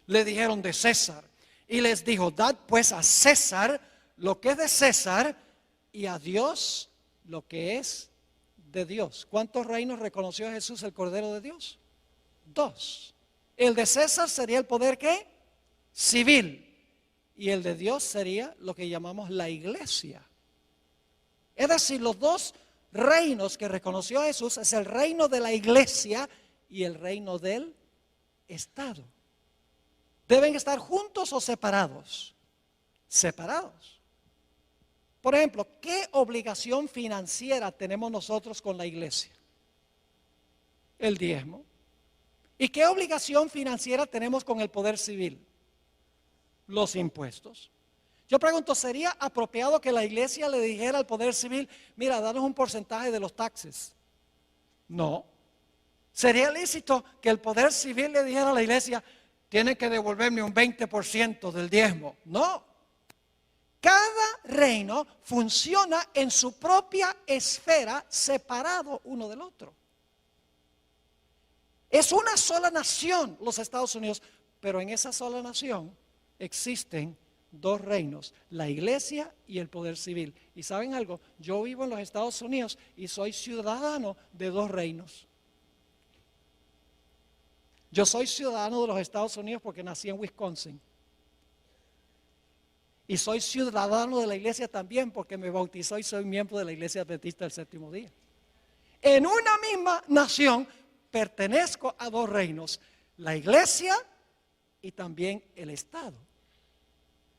Le dijeron, de César. Y les dijo, dad pues a César lo que es de César y a Dios lo que es de Dios. ¿Cuántos reinos reconoció Jesús el Cordero de Dios? 2. El de César sería el poder ¿qué? Civil. Y el de Dios sería lo que llamamos la iglesia. Es decir, los 2 reinos que reconoció Jesús es el reino de la iglesia y el reino del Estado. ¿Deben estar juntos o separados? Separados. Por ejemplo, ¿qué obligación financiera tenemos nosotros con la iglesia? El diezmo. ¿Y qué obligación financiera tenemos con el poder civil? Los impuestos. Yo pregunto, ¿sería apropiado que la iglesia le dijera al poder civil, mira, danos un porcentaje de los taxes? No. ¿Sería lícito que el poder civil le dijera a la iglesia, tiene que devolverme un 20% del diezmo? No. Cada reino funciona en su propia esfera, separado uno del otro. Es una sola nación, los Estados Unidos, pero en esa sola nación existen 2 reinos, la iglesia y el poder civil. Y ¿saben algo? Yo vivo en los Estados Unidos y soy ciudadano de 2 reinos. Yo soy ciudadano de los Estados Unidos porque nací en Wisconsin. Y soy ciudadano de la iglesia también porque me bautizó y soy miembro de la iglesia adventista del séptimo día. En una misma nación pertenezco a 2 reinos, la iglesia y también el Estado.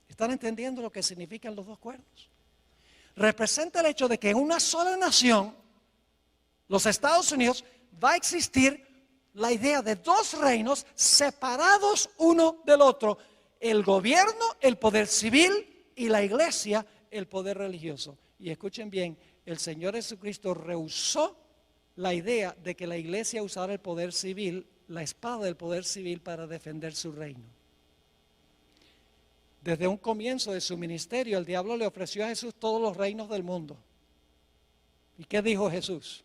¿Están entendiendo lo que significan los 2 cuernos? Representa el hecho de que en una sola nación, los Estados Unidos, va a existir la idea de 2 reinos separados uno del otro. El gobierno, el poder civil, y la iglesia, el poder religioso. Y escuchen bien, el Señor Jesucristo rehusó la idea de que la iglesia usara el poder civil, la espada del poder civil, para defender su reino. Desde un comienzo de su ministerio, el diablo le ofreció a Jesús todos los reinos del mundo. ¿Y qué dijo Jesús?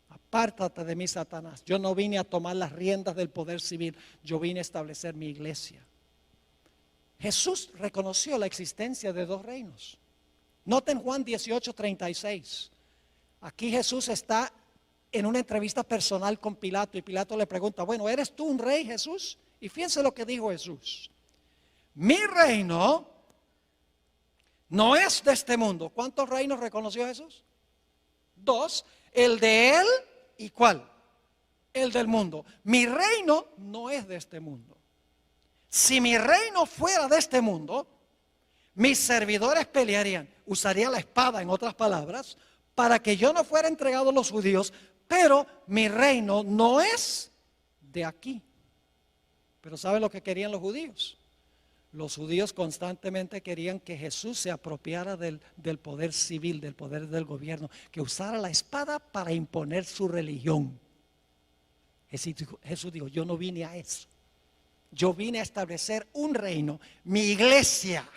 Apártate de mí, Satanás. Yo no vine a tomar las riendas del poder civil, yo vine a establecer mi iglesia. Jesús reconoció la existencia de 2 reinos. Noten Juan 18:36. Aquí Jesús está en una entrevista personal con Pilato y Pilato le pregunta, bueno, ¿eres tú un rey, Jesús? Y fíjense lo que dijo Jesús. Mi reino no es de este mundo. ¿Cuántos reinos reconoció Jesús? 2. El de él y ¿cuál? El del mundo. Mi reino no es de este mundo. Si mi reino fuera de este mundo, mis servidores pelearían, usaría la espada, en otras palabras, para que yo no fuera entregado a los judíos, pero mi reino no es de aquí. Pero ¿saben lo que querían los judíos? Los judíos constantemente querían que Jesús se apropiara del poder civil, del poder del gobierno, que usara la espada para imponer su religión. Jesús dijo, yo no vine a eso. Yo vine a establecer un reino, mi iglesia.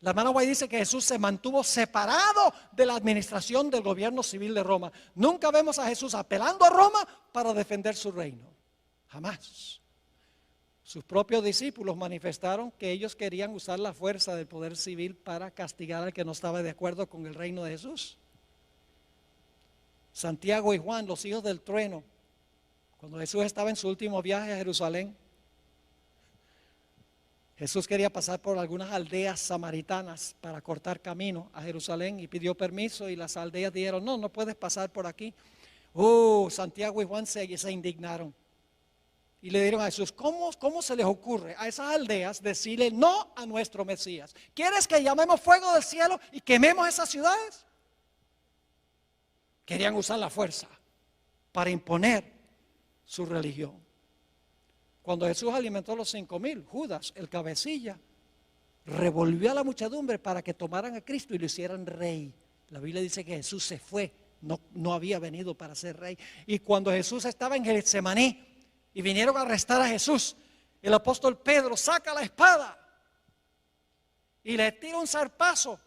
La hermana White dice que Jesús se mantuvo separado de la administración del gobierno civil de Roma. Nunca vemos a Jesús apelando a Roma para defender su reino. Jamás. Sus propios discípulos manifestaron que ellos querían usar la fuerza del poder civil para castigar al que no estaba de acuerdo con el reino de Jesús. Santiago y Juan, los hijos del trueno, cuando Jesús estaba en su último viaje a Jerusalén, Jesús quería pasar por algunas aldeas samaritanas para cortar camino a Jerusalén y pidió permiso y las aldeas dijeron, no puedes pasar por aquí. Santiago y Juan se indignaron y le dijeron a Jesús, ¿cómo se les ocurre a esas aldeas decirle no a nuestro Mesías? ¿Quieres que llamemos fuego del cielo y quememos esas ciudades? Querían usar la fuerza para imponer su religión. Cuando Jesús alimentó a los 5,000, Judas, el cabecilla, revolvió a la muchedumbre para que tomaran a Cristo y lo hicieran rey. La Biblia dice que Jesús se fue, no había venido para ser rey. Y cuando Jesús estaba en Getsemaní y vinieron a arrestar a Jesús, el apóstol Pedro saca la espada y le tira un zarpazo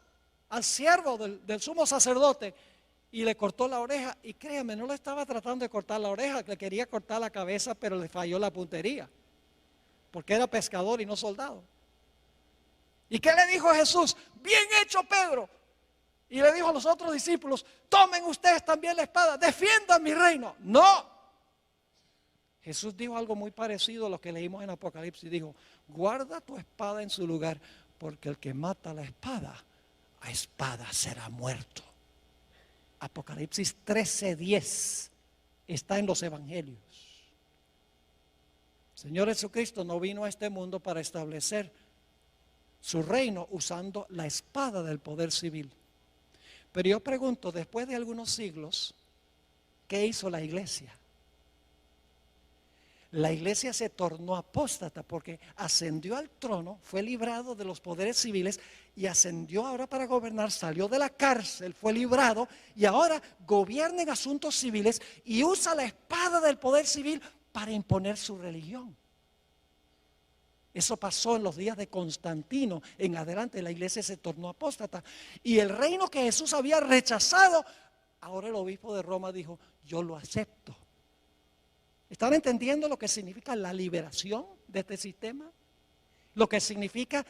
al siervo del sumo sacerdote y le cortó la oreja. Y créame, no le estaba tratando de cortar la oreja, le quería cortar la cabeza, pero le falló la puntería, porque era pescador y no soldado. ¿Y qué le dijo Jesús? Bien hecho, Pedro. Y le dijo a los otros discípulos, tomen ustedes también la espada, defiendan mi reino. No. Jesús dijo algo muy parecido a lo que leímos en Apocalipsis. Dijo, guarda tu espada en su lugar, porque el que mata la espada, a espada será muerto. Apocalipsis 13:10 está en los evangelios. Señor Jesucristo no vino a este mundo para establecer su reino usando la espada del poder civil. Pero yo pregunto, después de algunos siglos, ¿qué hizo la iglesia? La iglesia se tornó apóstata porque ascendió al trono, fue librado de los poderes civiles y ascendió ahora para gobernar, salió de la cárcel, fue librado y ahora gobierna en asuntos civiles y usa la espada del poder civil para imponer su religión. Eso pasó en los días de Constantino. En adelante la iglesia se tornó apóstata. Y el reino que Jesús había rechazado, ahora el obispo de Roma dijo, yo lo acepto. ¿Están entendiendo lo que significa la liberación de este sistema? Lo que significa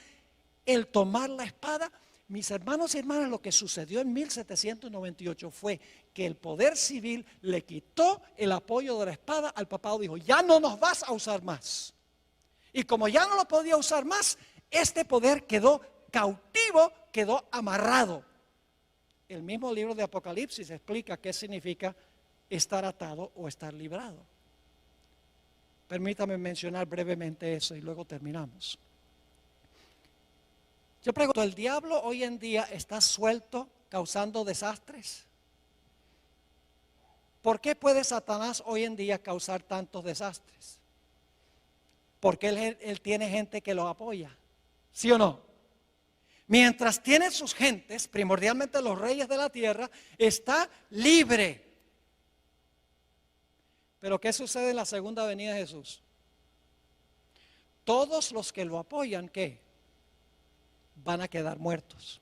el tomar la espada. Mis hermanos y hermanas, lo que sucedió en 1798 fue que el poder civil le quitó el apoyo de la espada al papado. Dijo, ya no nos vas a usar más. Y como ya no lo podía usar más, este poder quedó cautivo, quedó amarrado. El mismo libro de Apocalipsis explica qué significa estar atado o estar librado. Permítame mencionar brevemente eso y luego terminamos. Yo pregunto, ¿el diablo hoy en día está suelto causando desastres? ¿Por qué puede Satanás hoy en día causar tantos desastres? Porque él tiene gente que lo apoya, ¿sí o no? Mientras tiene sus gentes, primordialmente los reyes de la tierra, está libre. Pero ¿qué sucede en la segunda venida de Jesús? Todos los que lo apoyan, ¿qué? Van a quedar muertos.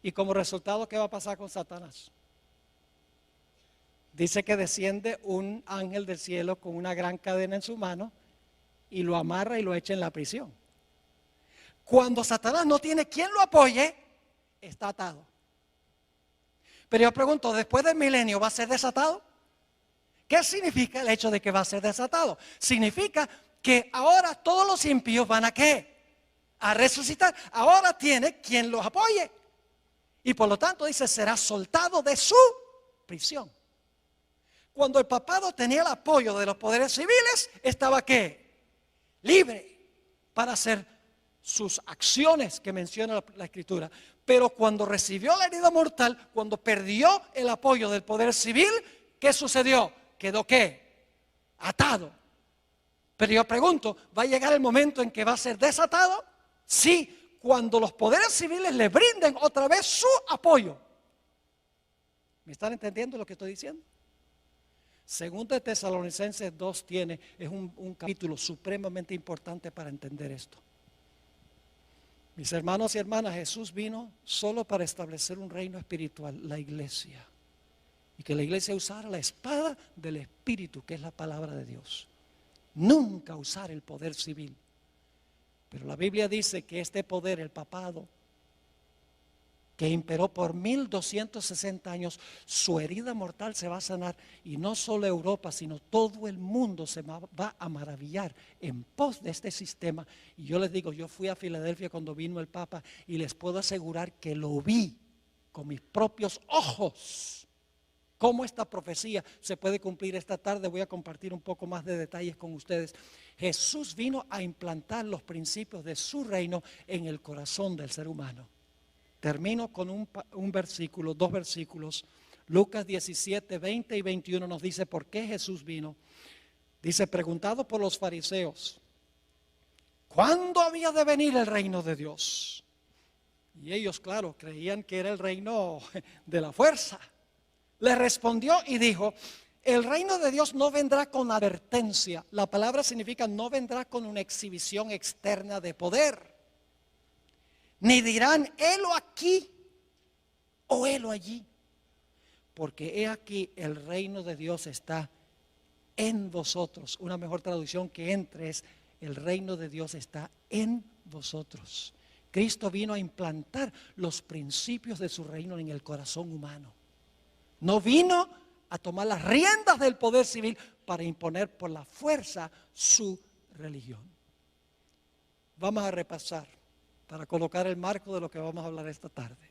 Y como resultado, ¿qué va a pasar con Satanás? Dice que desciende un ángel del cielo con una gran cadena en su mano y lo amarra y lo echa en la prisión. Cuando Satanás no tiene quien lo apoye, está atado. Pero yo pregunto, ¿después del milenio va a ser desatado? ¿Qué significa el hecho de que va a ser desatado? Significa que ahora todos los impíos van a ¿qué? A resucitar. Ahora tiene quien los apoye. Y por lo tanto dice, será soltado de su prisión. Cuando el papado tenía el apoyo de los poderes civiles, estaba ¿qué? Libre para hacer sus acciones que menciona la Escritura. Pero cuando recibió la herida mortal, cuando perdió el apoyo del poder civil, ¿qué sucedió? Quedó ¿qué? Atado. Pero yo pregunto, ¿va a llegar el momento en que va a ser desatado? Sí, cuando los poderes civiles le brinden otra vez su apoyo. ¿Me están entendiendo lo que estoy diciendo? Según de Tesalonicenses 2 es un capítulo supremamente importante para entender esto. Mis hermanos y hermanas, Jesús vino solo para establecer un reino espiritual, la iglesia. Y que la iglesia usara la espada del Espíritu, que es la palabra de Dios. Nunca usar el poder civil. Pero la Biblia dice que este poder, el papado, que imperó por 1260 años, su herida mortal se va a sanar. Y no solo Europa, sino todo el mundo se va a maravillar en pos de este sistema. Y yo les digo, yo fui a Filadelfia cuando vino el Papa y les puedo asegurar que lo vi con mis propios ojos. ¿Cómo esta profecía se puede cumplir? Esta tarde voy a compartir un poco más de detalles con ustedes. Jesús vino a implantar los principios de su reino en el corazón del ser humano. Termino con un versículo, dos versículos. Lucas 17, 20 y 21 nos dice por qué Jesús vino. Dice, preguntado por los fariseos, ¿cuándo había de venir el reino de Dios? Y ellos, claro, creían que era el reino de la fuerza. Le respondió y dijo: el reino de Dios no vendrá con advertencia. La palabra significa no vendrá con una exhibición externa de poder. Ni dirán, helo aquí o helo allí. Porque he aquí, el reino de Dios está en vosotros. Una mejor traducción que entre es: el reino de Dios está en vosotros. Cristo vino a implantar los principios de su reino en el corazón humano. No vino a tomar las riendas del poder civil para imponer por la fuerza su religión. Vamos a repasar para colocar el marco de lo que vamos a hablar esta tarde.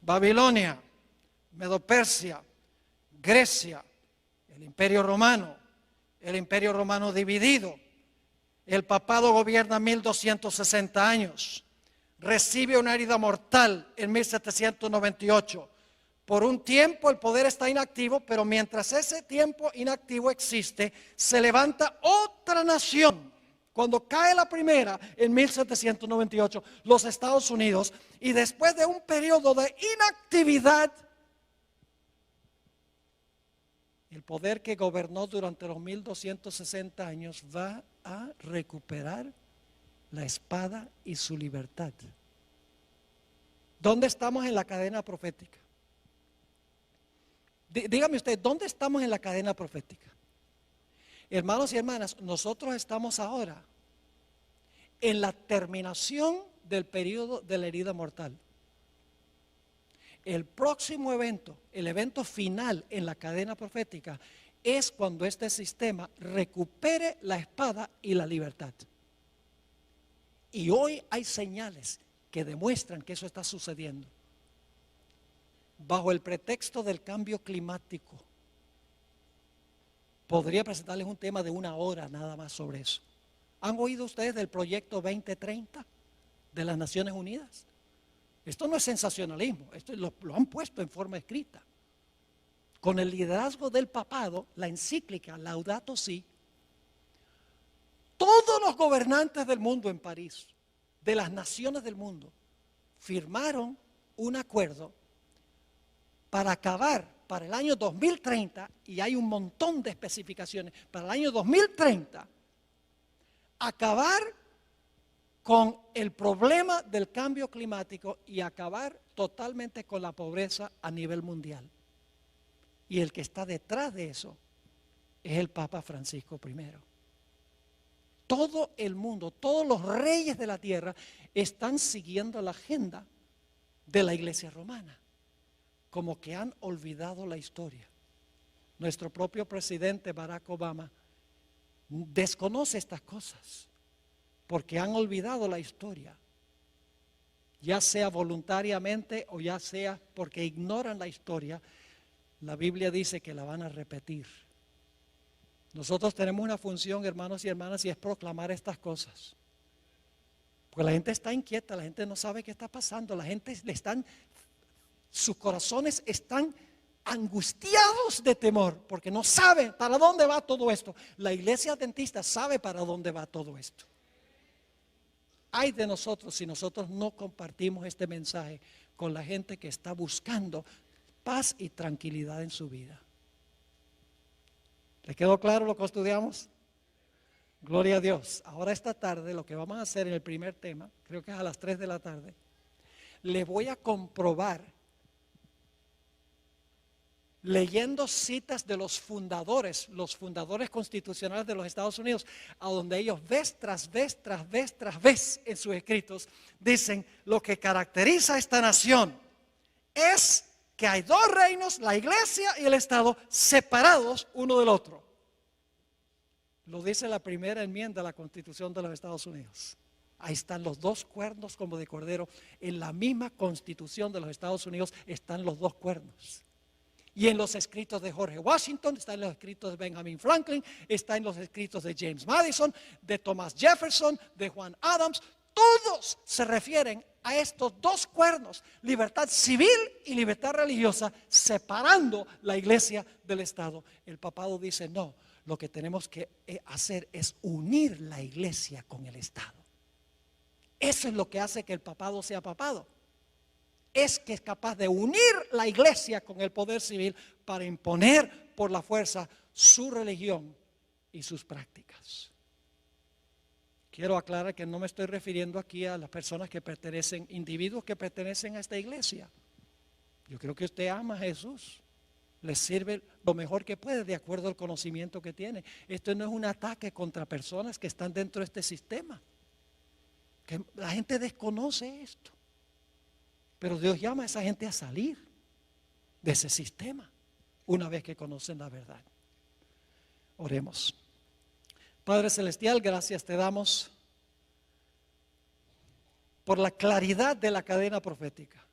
Babilonia, Medo-Persia, Grecia, el Imperio Romano dividido. El papado gobierna 1260 años. Recibe una herida mortal en 1798. Por un tiempo el poder está inactivo, pero mientras ese tiempo inactivo existe, se levanta otra nación. Cuando cae la primera en 1798, los Estados Unidos, y después de un periodo de inactividad, el poder que gobernó durante los 1260 años va a recuperar la espada y su libertad. ¿Dónde estamos en la cadena profética? Dígame usted, ¿dónde estamos en la cadena profética? Hermanos y hermanas, nosotros estamos ahora en la terminación del periodo de la herida mortal. El próximo evento, el evento final en la cadena profética, es cuando este sistema recupere la espada y la libertad. Y hoy hay señales que demuestran que eso está sucediendo. Bajo el pretexto del cambio climático, podría presentarles un tema de 1 hora nada más sobre eso. ¿Han oído ustedes del proyecto 2030 de las Naciones Unidas? Esto no es sensacionalismo, esto lo han puesto en forma escrita. Con el liderazgo del papado, la encíclica Laudato Si, todos los gobernantes del mundo en París, de las naciones del mundo, firmaron un acuerdo para acabar para el año 2030, y hay un montón de especificaciones, para el año 2030, acabar con el problema del cambio climático y acabar totalmente con la pobreza a nivel mundial. Y el que está detrás de eso es el Papa Francisco I. Todo el mundo, todos los reyes de la tierra están siguiendo la agenda de la Iglesia romana, como que han olvidado la historia. Nuestro propio presidente Barack Obama desconoce estas cosas porque han olvidado la historia, ya sea voluntariamente o ya sea porque ignoran la historia. La Biblia dice que la van a repetir. Nosotros tenemos una función, hermanos y hermanas, y es proclamar estas cosas. Porque la gente está inquieta, la gente no sabe qué está pasando, la gente sus corazones están angustiados de temor, porque no saben para dónde va todo esto. La iglesia adventista sabe para dónde va todo esto. Ay de nosotros si nosotros no compartimos este mensaje con la gente que está buscando paz y tranquilidad en su vida. ¿Les quedó claro lo que estudiamos? Gloria a Dios. Ahora esta tarde lo que vamos a hacer en el primer tema, creo que es a las 3 de la tarde, le voy a comprobar, leyendo citas de los fundadores constitucionales de los Estados Unidos, a donde ellos vez tras vez en sus escritos dicen: lo que caracteriza a esta nación es que hay dos reinos, la iglesia y el Estado, separados uno del otro. Lo dice la primera enmienda de la Constitución de los Estados Unidos. Ahí están los dos cuernos como de cordero. En la misma Constitución de los Estados Unidos están los dos cuernos. Y en los escritos de George Washington, está en los escritos de Benjamin Franklin, está en los escritos de James Madison, de Thomas Jefferson, de Juan Adams. Todos se refieren a estos dos cuernos, libertad civil y libertad religiosa, separando la iglesia del Estado. El papado dice: no, lo que tenemos que hacer es unir la iglesia con el Estado. Eso es lo que hace que el papado sea papado. Es que es capaz de unir la iglesia con el poder civil para imponer por la fuerza su religión y sus prácticas. Quiero aclarar que no me estoy refiriendo aquí a las personas que pertenecen, individuos que pertenecen a esta iglesia. Yo creo que usted ama a Jesús, le sirve lo mejor que puede de acuerdo al conocimiento que tiene. Esto no es un ataque contra personas que están dentro de este sistema. Que la gente desconoce esto. Pero Dios llama a esa gente a salir de ese sistema una vez que conocen la verdad. Oremos. Padre Celestial, gracias te damos por la claridad de la cadena profética.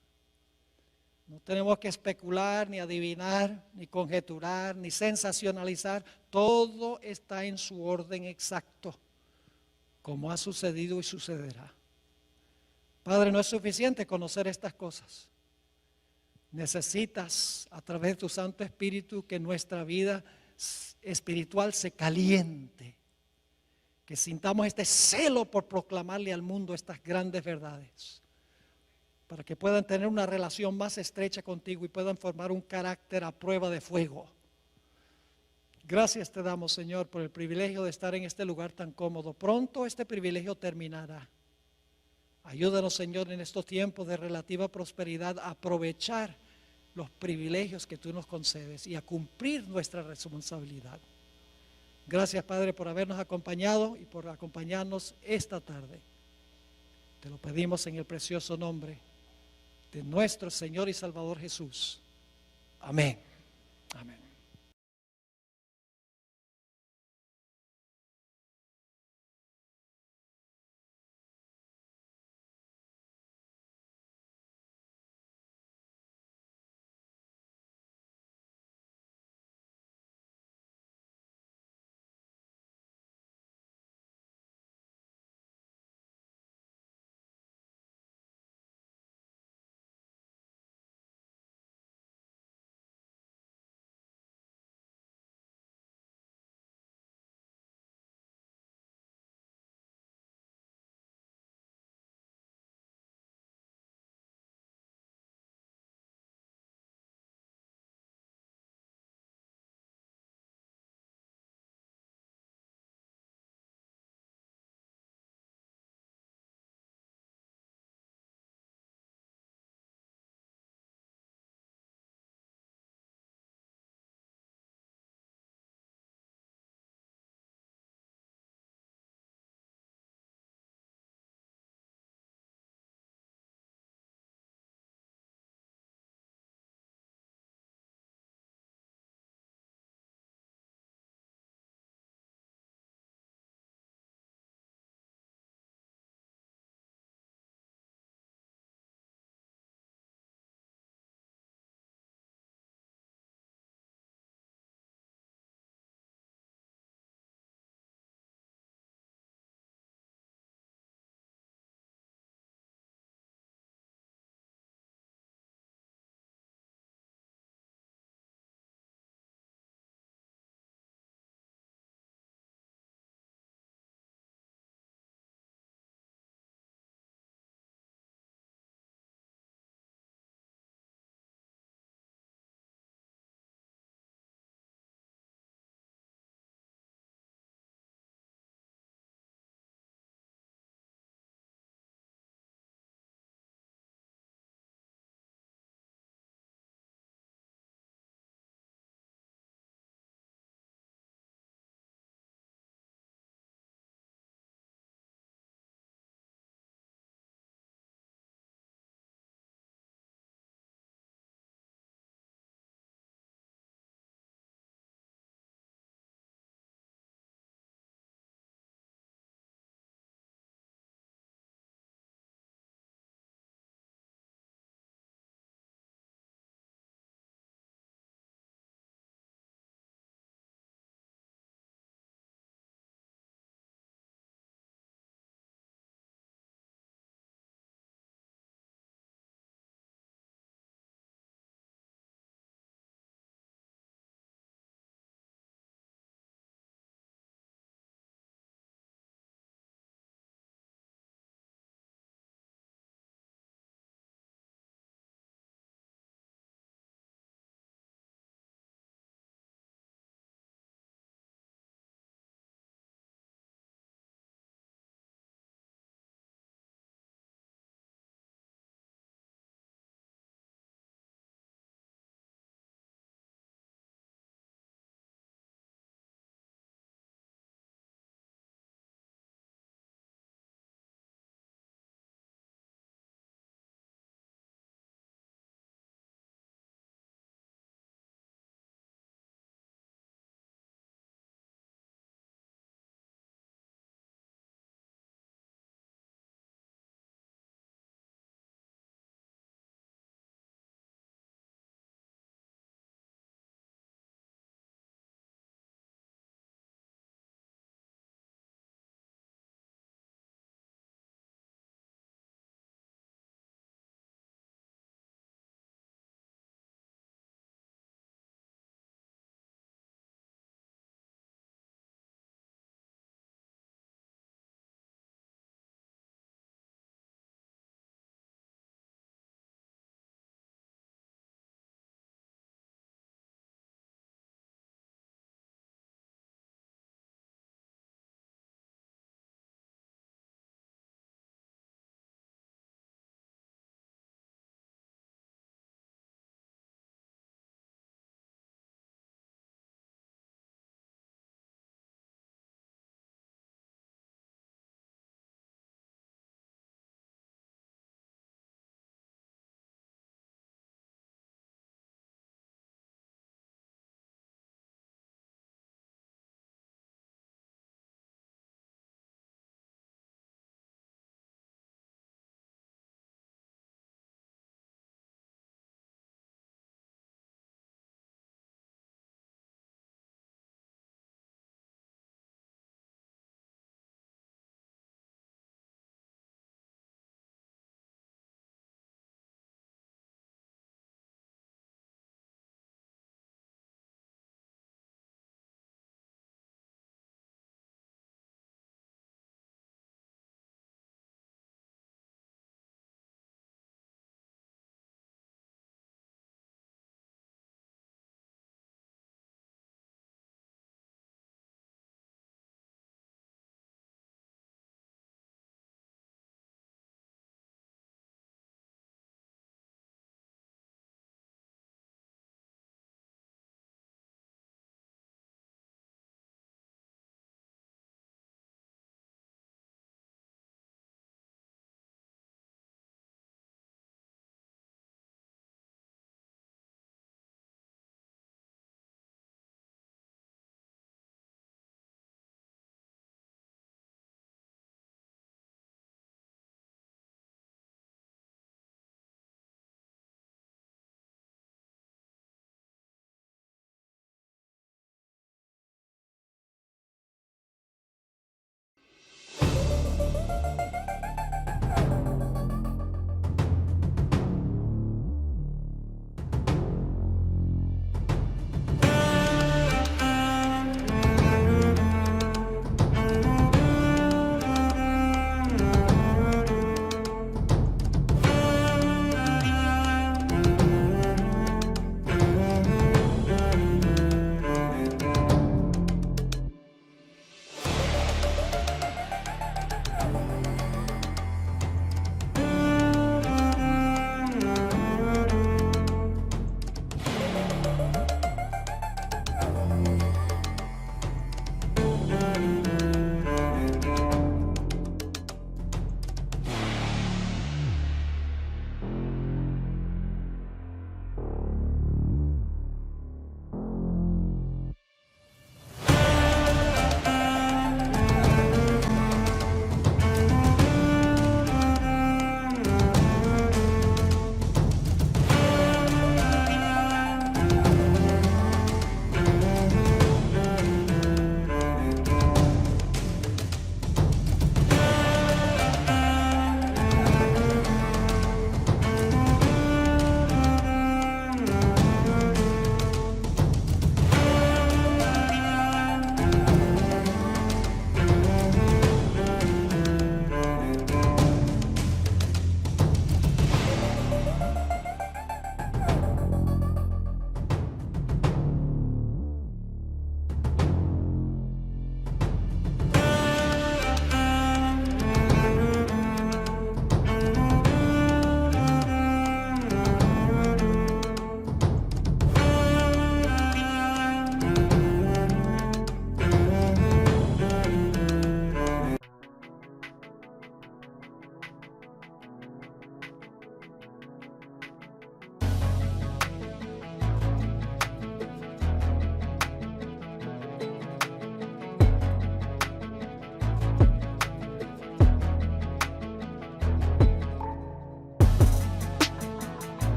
No tenemos que especular, ni adivinar, ni conjeturar, ni sensacionalizar. Todo está en su orden exacto, como ha sucedido y sucederá. Padre, no es suficiente conocer estas cosas. Necesitas, a través de tu Santo Espíritu, que nuestra vida espiritual se caliente. Que sintamos este celo por proclamarle al mundo estas grandes verdades. Para que puedan tener una relación más estrecha contigo y puedan formar un carácter a prueba de fuego. Gracias te damos, Señor, por el privilegio de estar en este lugar tan cómodo. Pronto este privilegio terminará. Ayúdanos, Señor, en estos tiempos de relativa prosperidad a aprovechar los privilegios que tú nos concedes y a cumplir nuestra responsabilidad. Gracias, Padre, por habernos acompañado y por acompañarnos esta tarde. Te lo pedimos en el precioso nombre de nuestro Señor y Salvador Jesús. Amén. Amén.